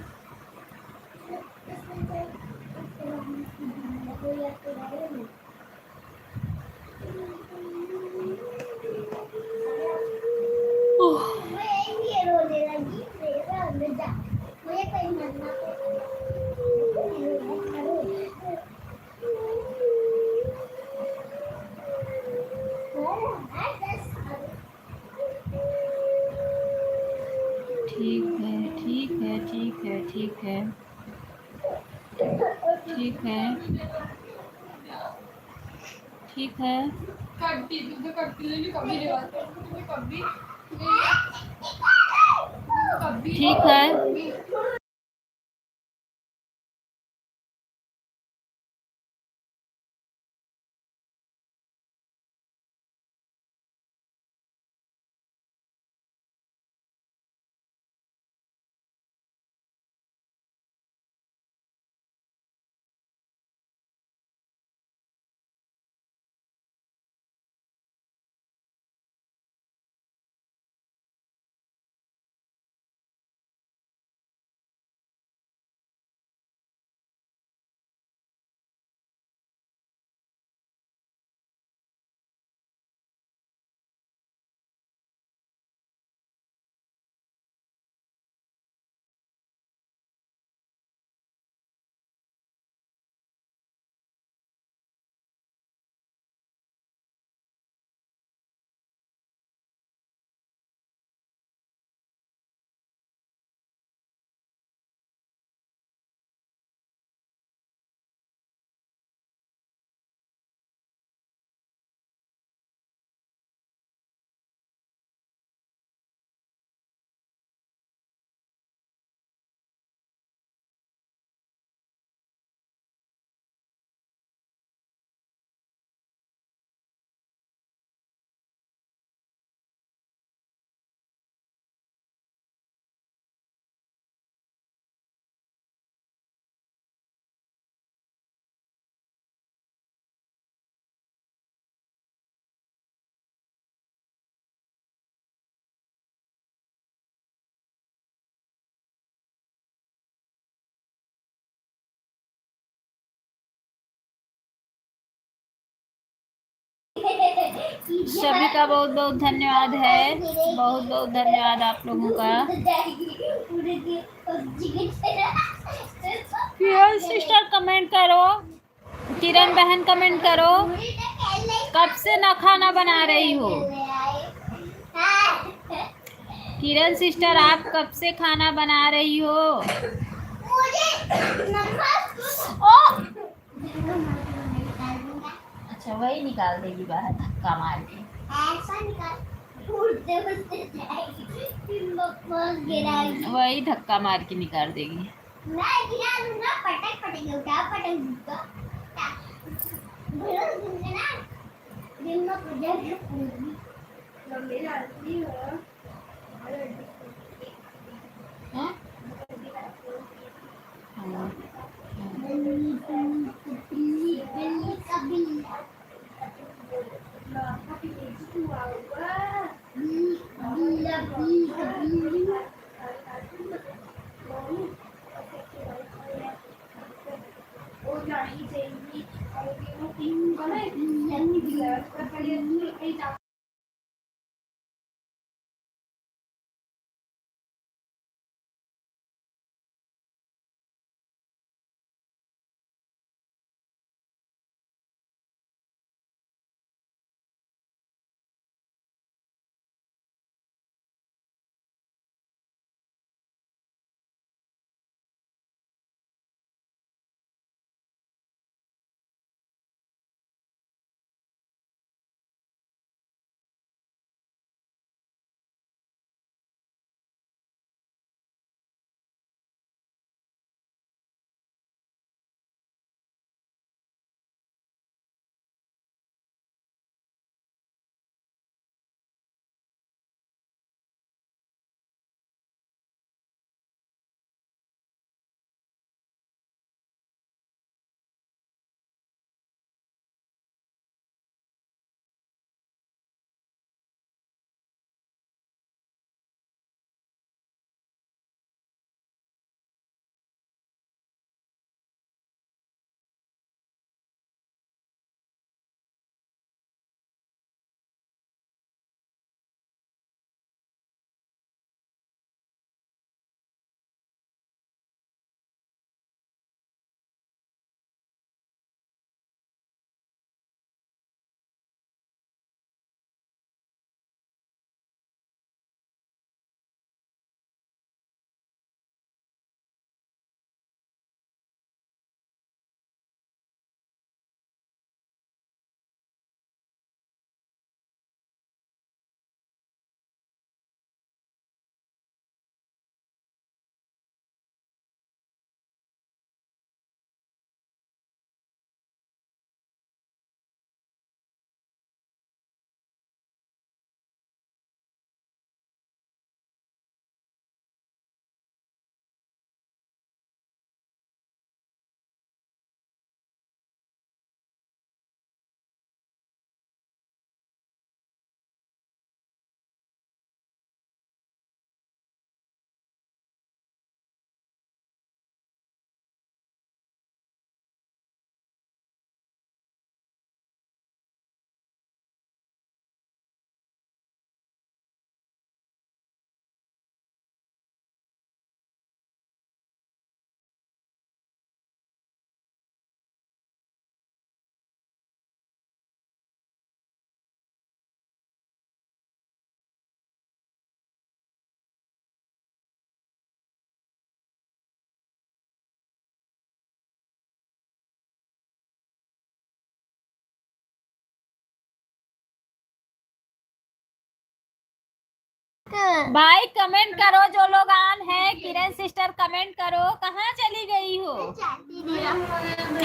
ठीक है ठीक है ठीक है ठीक है ठीक है ठीक है ठीक है। सभी का बहुत बहुत धन्यवाद है, बहुत बहुत धन्यवाद आप लोगों का। किरण सिस्टर कमेंट करो, किरण बहन कमेंट करो, कब से ना खाना बना रही हो? किरण सिस्टर आप कब से खाना बना रही हो? ओ! अच्छा वही निकाल देगी बाहर धक्का मार के। ऐसा निकाल, वही धक्का मार के निकाल देगी। मैं गिरा दूंगा, पटक पटक उठा पटक दूंगा। दिन में पूजा करूंगी। मम्मी डालती हो। हाँ? भाई कमेंट करो जो लोग ऑन है, किरण सिस्टर कमेंट करो, कहाँ चली गई हो?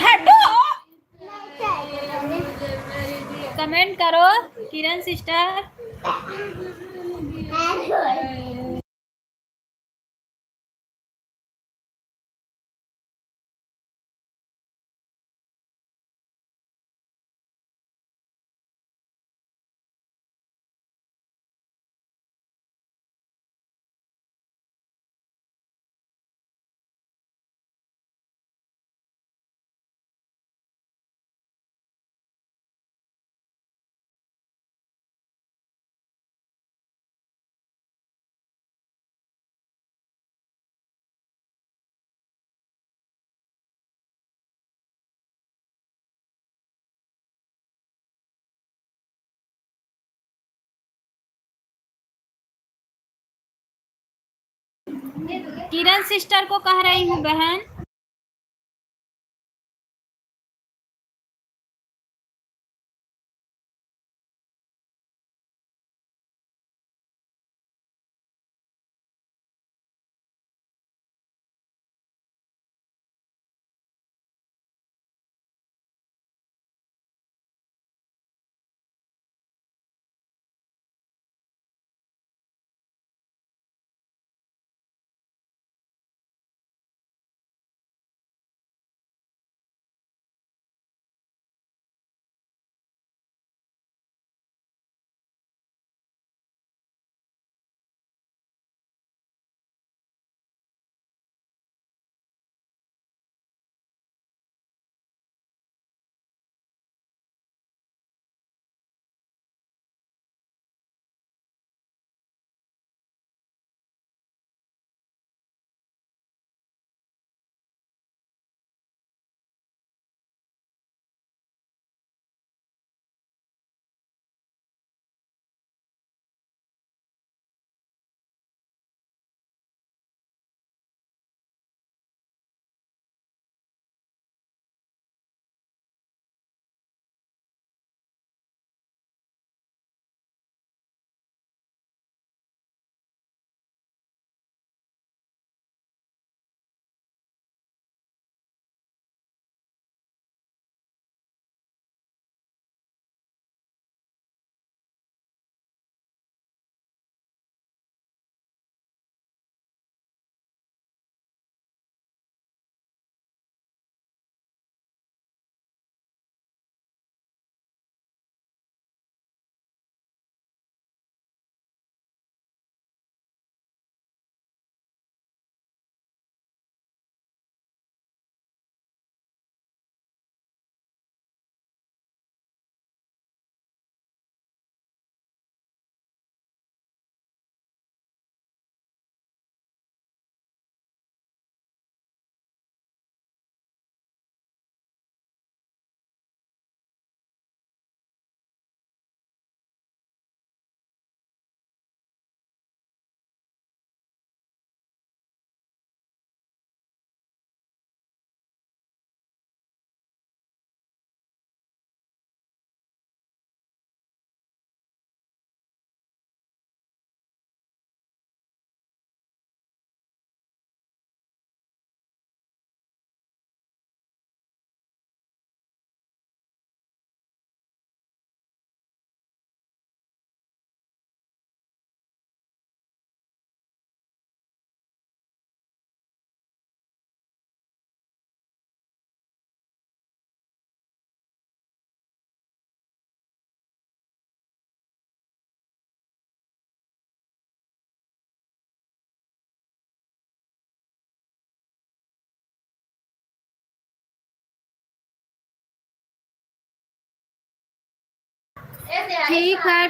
हटो, कमेंट करो किरण सिस्टर। किरण सिस्टर को कह रही हूँ बहन।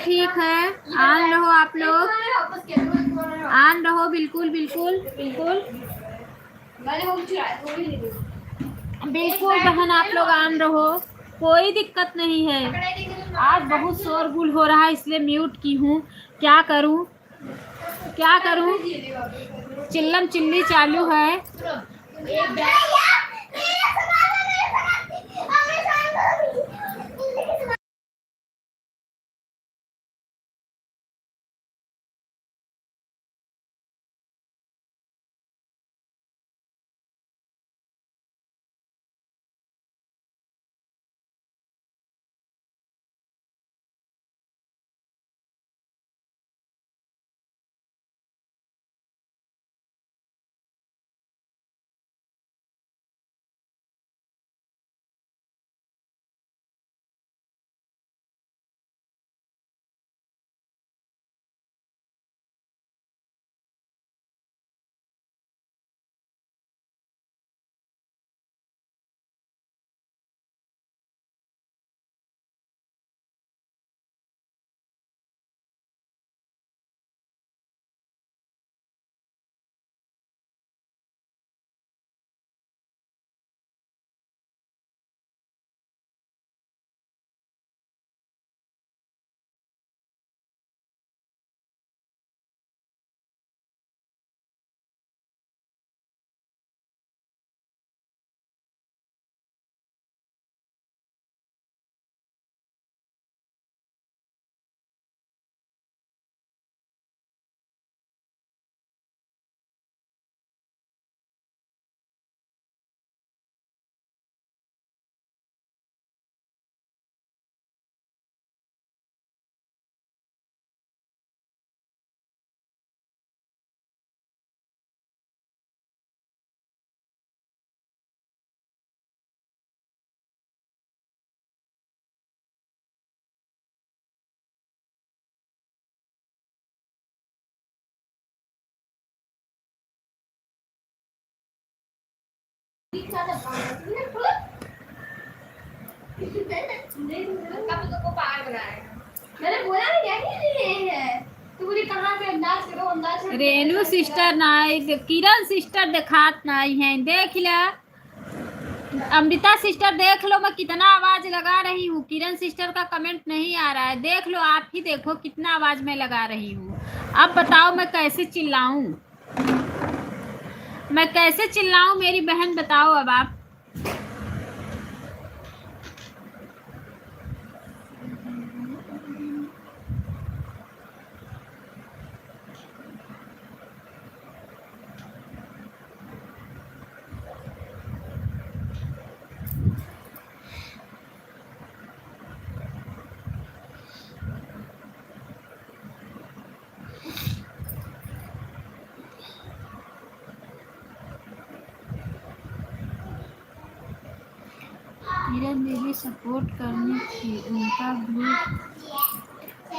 ठीक है, ऑन रहो आप लोग, ऑन रहो, बिल्कुल बिल्कुल बिल्कुल बिल्कुल बहन, आप लोग ऑन रहो, कोई दिक्कत नहीं है। आज बहुत शोरगुल हो रहा है इसलिए म्यूट की हूँ। क्या करूँ क्या करूँ, चिल्लम चिल्ली चालू है। मैंने बोला नहीं क्या कि ये है तू बोली कहाँ से अंदाज करो अंदाज करो। रेनू सिस्टर नाई, किरण सिस्टर दिखात नाई है, देख ले। अमृता सिस्टर देख लो, मैं कितना आवाज लगा रही हूँ। किरण सिस्टर का कमेंट नहीं आ रहा है, देख लो, आप ही देखो कितना आवाज मैं लगा रही हूँ। अब बताओ मैं कैसे चिल्लाऊं, मैं कैसे चिल्लाऊं मेरी बहन, बताओ अब आप। किरण दीदी सपोर्ट करनी थी, उनका ग्रुप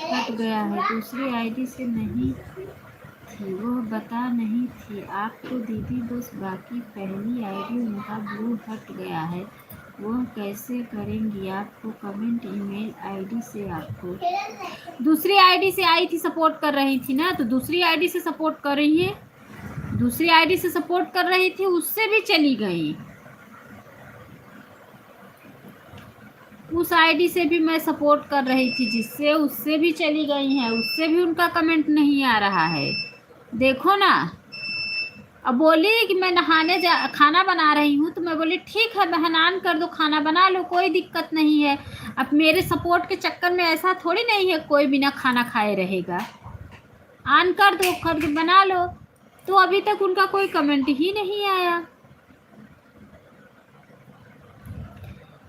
हट गया है, दूसरी आईडी से नहीं थी, वो बता नहीं थी आपको दीदी, बस बाकी पहली आईडी उनका ब्लू हट गया है, वो कैसे करेंगी आपको कमेंट ईमेल आईडी से, आपको दूसरी आईडी से आई थी, सपोर्ट कर रही थी ना, तो दूसरी आईडी से सपोर्ट कर रही है, दूसरी आईडी से सपोर्ट कर रही थी, उससे भी चली गई, उस आईडी से भी मैं सपोर्ट कर रही थी जिससे, उससे भी चली गई हैं, उससे भी उनका कमेंट नहीं आ रहा है, देखो ना। अब बोली कि मैं नहाने खाना बना रही हूँ, तो मैं बोली ठीक है बहन ऑन कर दो, खाना बना लो, कोई दिक्कत नहीं है। अब मेरे सपोर्ट के चक्कर में ऐसा थोड़ी नहीं है कोई बिना खाना खाए रहेगा, ऑन कर दो, कर बना लो। तो अभी तक उनका कोई कमेंट ही नहीं आया,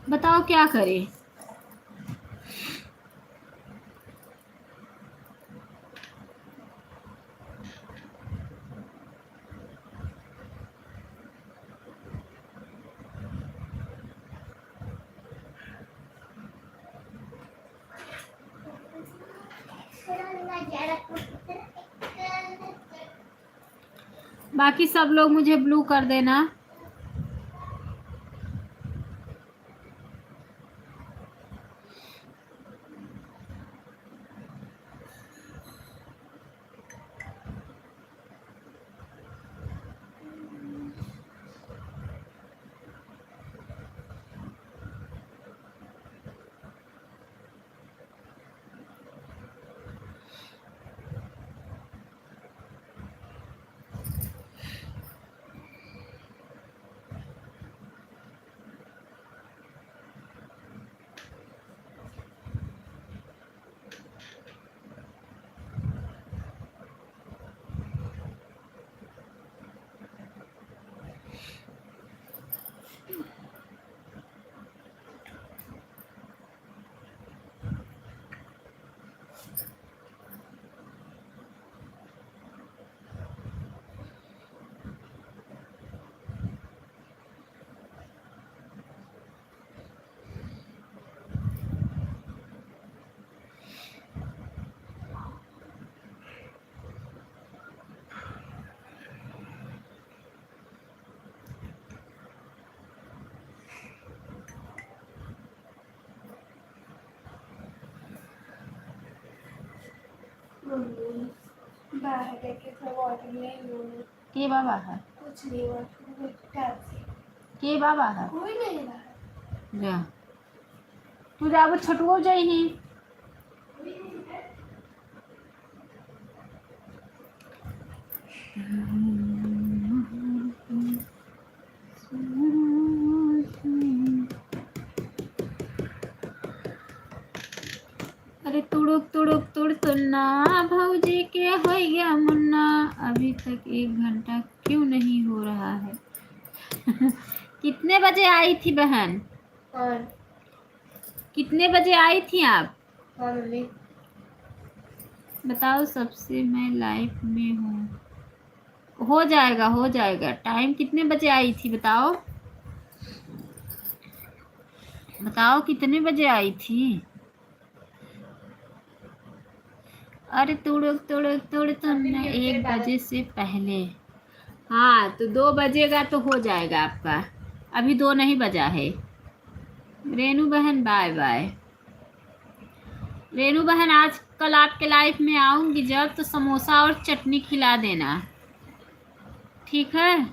बताओ क्या करें। बाकी सब लोग मुझे ब्लू कर देना। बाहर जाके थोड़ा वाटर ले लो। के बाबा है, कुछ नहीं हुआ, के बाबा है, कोई नहीं रहा। जा तू जाब छोटुओ जही। अरे तुड़ुक तुड़ुक तुड़ तुन्ना भौजी के हो गया मुन्ना, अभी तक 1 घंटा क्यों नहीं हो रहा है। कितने बजे आई थी बहन, कौन कितने बजे आई थी आप, कौन मम्मी बताओ, सबसे मैं लाइफ में हूँ। हो जाएगा हो जाएगा, टाइम कितने बजे आई थी बताओ, बताओ कितने बजे आई थी। अरे तुड़ुक तुड़ुक तुड़ तुमने 1 बजे से पहले, हाँ तो 2 बजेगा तो हो जाएगा आपका। अभी 2 नहीं बजा है। रेनू बहन बाय बाय। रेनू बहन आज कल आपके लाइफ में आऊंगी जब, तो समोसा और चटनी खिला देना, ठीक है?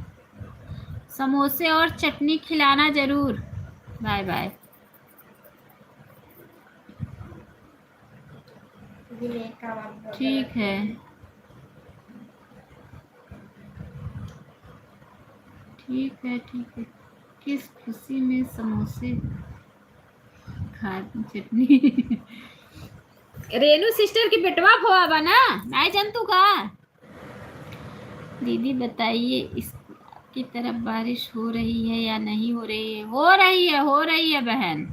समोसे और चटनी खिलाना जरूर। Bye bye. ठीक है, ठीक है, ठीक है। किस खुशी में समोसे खा चटनी रेनू सिस्टर की बेटवा भवा बना नहीं जंतु का। दीदी बताइए, इसकी तरफ बारिश हो रही है या नहीं हो रही है? हो रही है, हो रही है बहन।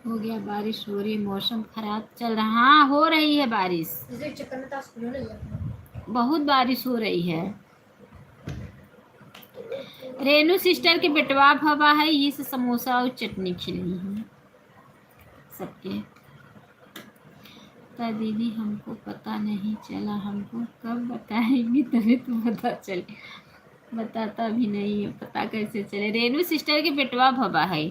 हो गया, बारिश हो रही है, मौसम खराब चल रहा। हाँ हो रही है बारिश, बहुत बारिश हो रही है। रेनू सिस्टर के बेटवा भवा है, ये से समोसा और चटनी खिलाई है सबके। तो दीदी हमको पता नहीं चला, हमको कब बताएंगी तभी तो पता चले। बताता भी नहीं है, पता कैसे चले? रेनू सिस्टर के बेटवा भवा है।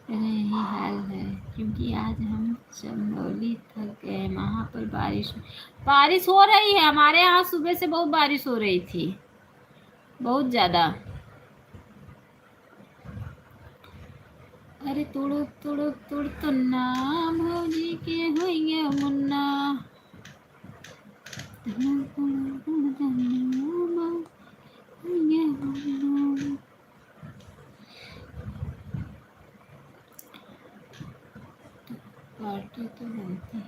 यही हाल है, क्योंकि आज हम चंदौली थक गए, वहाँ पर बारिश हो रही है। हमारे यहाँ सुबह से बहुत बारिश हो रही थी, बहुत ज़्यादा। अरे तुड़ुक तुड़ुक तुड़ तो ना भौजी के होइए मुन्ना। पार्टी तो बनती है।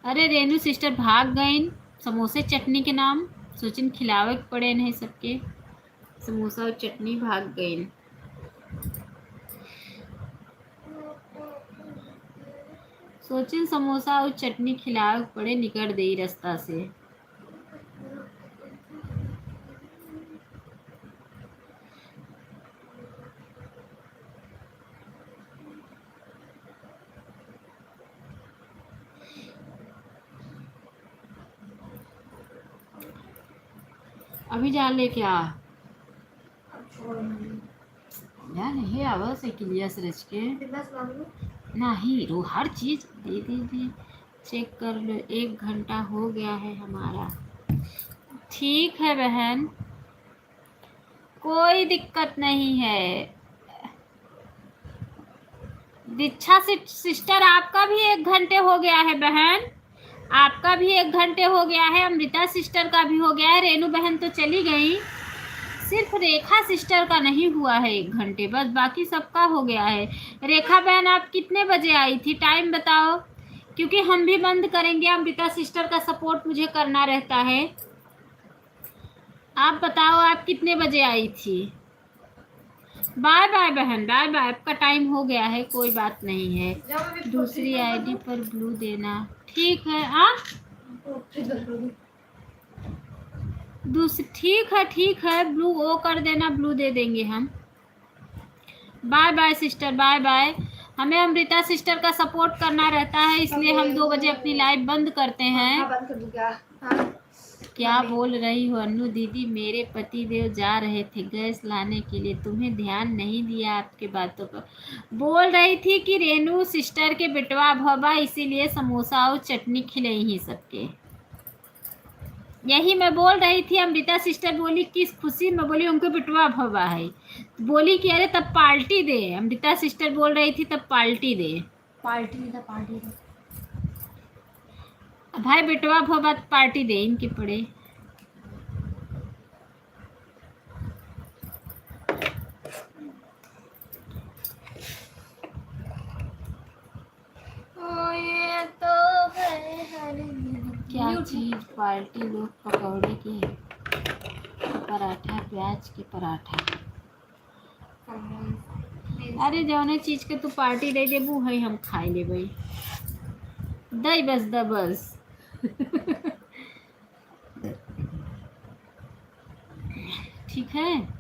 अरे रेनू सिस्टर भाग गईन समोसे चटनी के नाम, सोचिन खिलावे के पड़े नहीं सबके समोसा और चटनी, भाग गईन। सोचिन समोसा और चटनी खिलावे के पड़े, निकल गई रास्ता से। अभी जा ले क्या यार, नहीं आवाज से क्लियर से रच के नहीं रो, हर चीज दे दीजिए। चेक कर लो, 1 घंटा हो गया है हमारा। ठीक है बहन, कोई दिक्कत नहीं है। दीक्षा सिस्टर आपका भी 1 घंटे हो गया है बहन, आपका भी 1 घंटे हो गया है। अमृता सिस्टर का भी हो गया है। रेनू बहन तो चली गई, सिर्फ रेखा सिस्टर का नहीं हुआ है 1 घंटे, बस बाकी सबका हो गया है। रेखा बहन आप कितने बजे आई थी, टाइम बताओ, क्योंकि हम भी बंद करेंगे। अमृता सिस्टर का सपोर्ट मुझे करना रहता है। आप बताओ आप कितने बजे आई थी। बाय बाय बहन, बाय बाय, आपका टाइम हो गया है, कोई बात नहीं है। दूसरी आईडी पर ब्लू देना, ठीक है। ठीक है, ब्लू वो कर देना, ब्लू दे देंगे हम। Bye bye sister, bye bye. हमें अमृता सिस्टर का सपोर्ट करना रहता है, इसलिए हम 2 बजे अपनी लाइव बंद करते हैं। बंद कर दूं क्या? क्या बोल रही हो अन्नू दीदी? मेरे पति देव जा रहे थे गैस लाने के लिए, तुम्हें ध्यान नहीं दिया आपके बातों पर। बोल रही थी कि रेनू सिस्टर के बेटवा भवा, इसीलिए समोसा और चटनी खिलाई ही सबके, यही मैं बोल रही थी। अमृता सिस्टर बोली किस खुशी में, बोली उनके बेटवा भवा है, बोली कि अरे तब पार्टी दे। अमृता सिस्टर बोल रही थी तब पार्टी दे। पार्टी दे भाई बेटवा भवा पार्टी दे इनके पड़े। ये तो है क्या चीज पार्टी? लोग पकौड़े की पराठा, प्याज के पराठा। अरे जौने चीज के तू पार्टी दे देबू है हम खाई ले भाई, दई बस द बस ठीक है।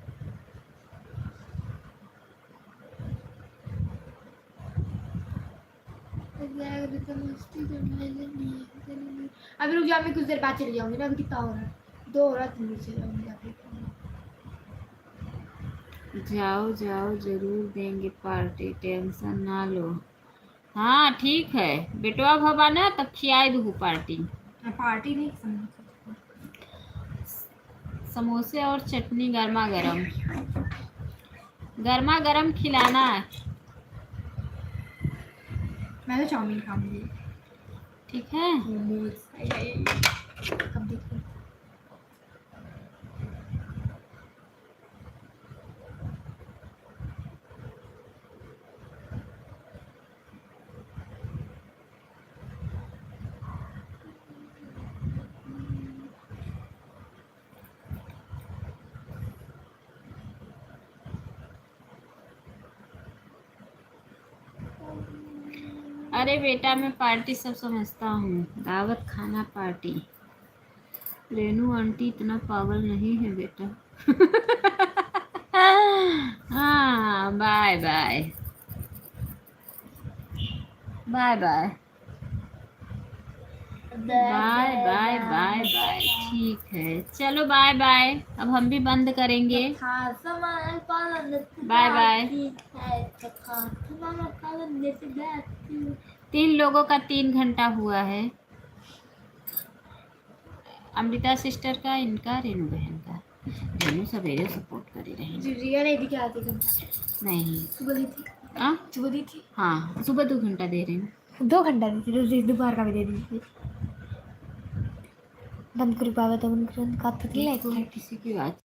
अभी रुक जाओ, मैं कुछ देर बाद चली जाऊंगी ना। अभी कितना हो रहा है? 2 हो रहा है, 3 चले जाऊंगी। जाओ जाओ, जरूर देंगे पार्टी, टेंशन ना लो। हाँ ठीक है, बेटवा भवा ना तब खियाई दूँ पार्टी। पार्टी नहीं, समोसा। समोसे और चटनी गर्मा गर्म, गर्मा गर्म खिलाना है। मैं तो चाउमीन खाऊंगी। ठीक है। मोमोज अब देखो। अरे बेटा मैं पार्टी सब समझता हूँ, दावत खाना पार्टी। रेनू आंटी इतना पागल नहीं है बेटा। हाँ bye bye, bye bye bye bye bye bye. ठीक है चलो बाय बाय, अब हम भी बंद करेंगे। Bye bye. 3 लोगों का 3 घंटा हुआ है, अमृता सिस्टर का, इनका, रेनू बहन का। रेनू सवेरे सपोर्ट करे रहे। रिया नहीं थी क्या? 2 घंटा नहीं सुबह दी थी। सुबह दी थी। हाँ सुबह 2 घंटा दे रही हूँ। 2 घंटा दी थी, दोपहर का भी दे दी थी। बंद कर पावे तो बंद कर, किसी की बात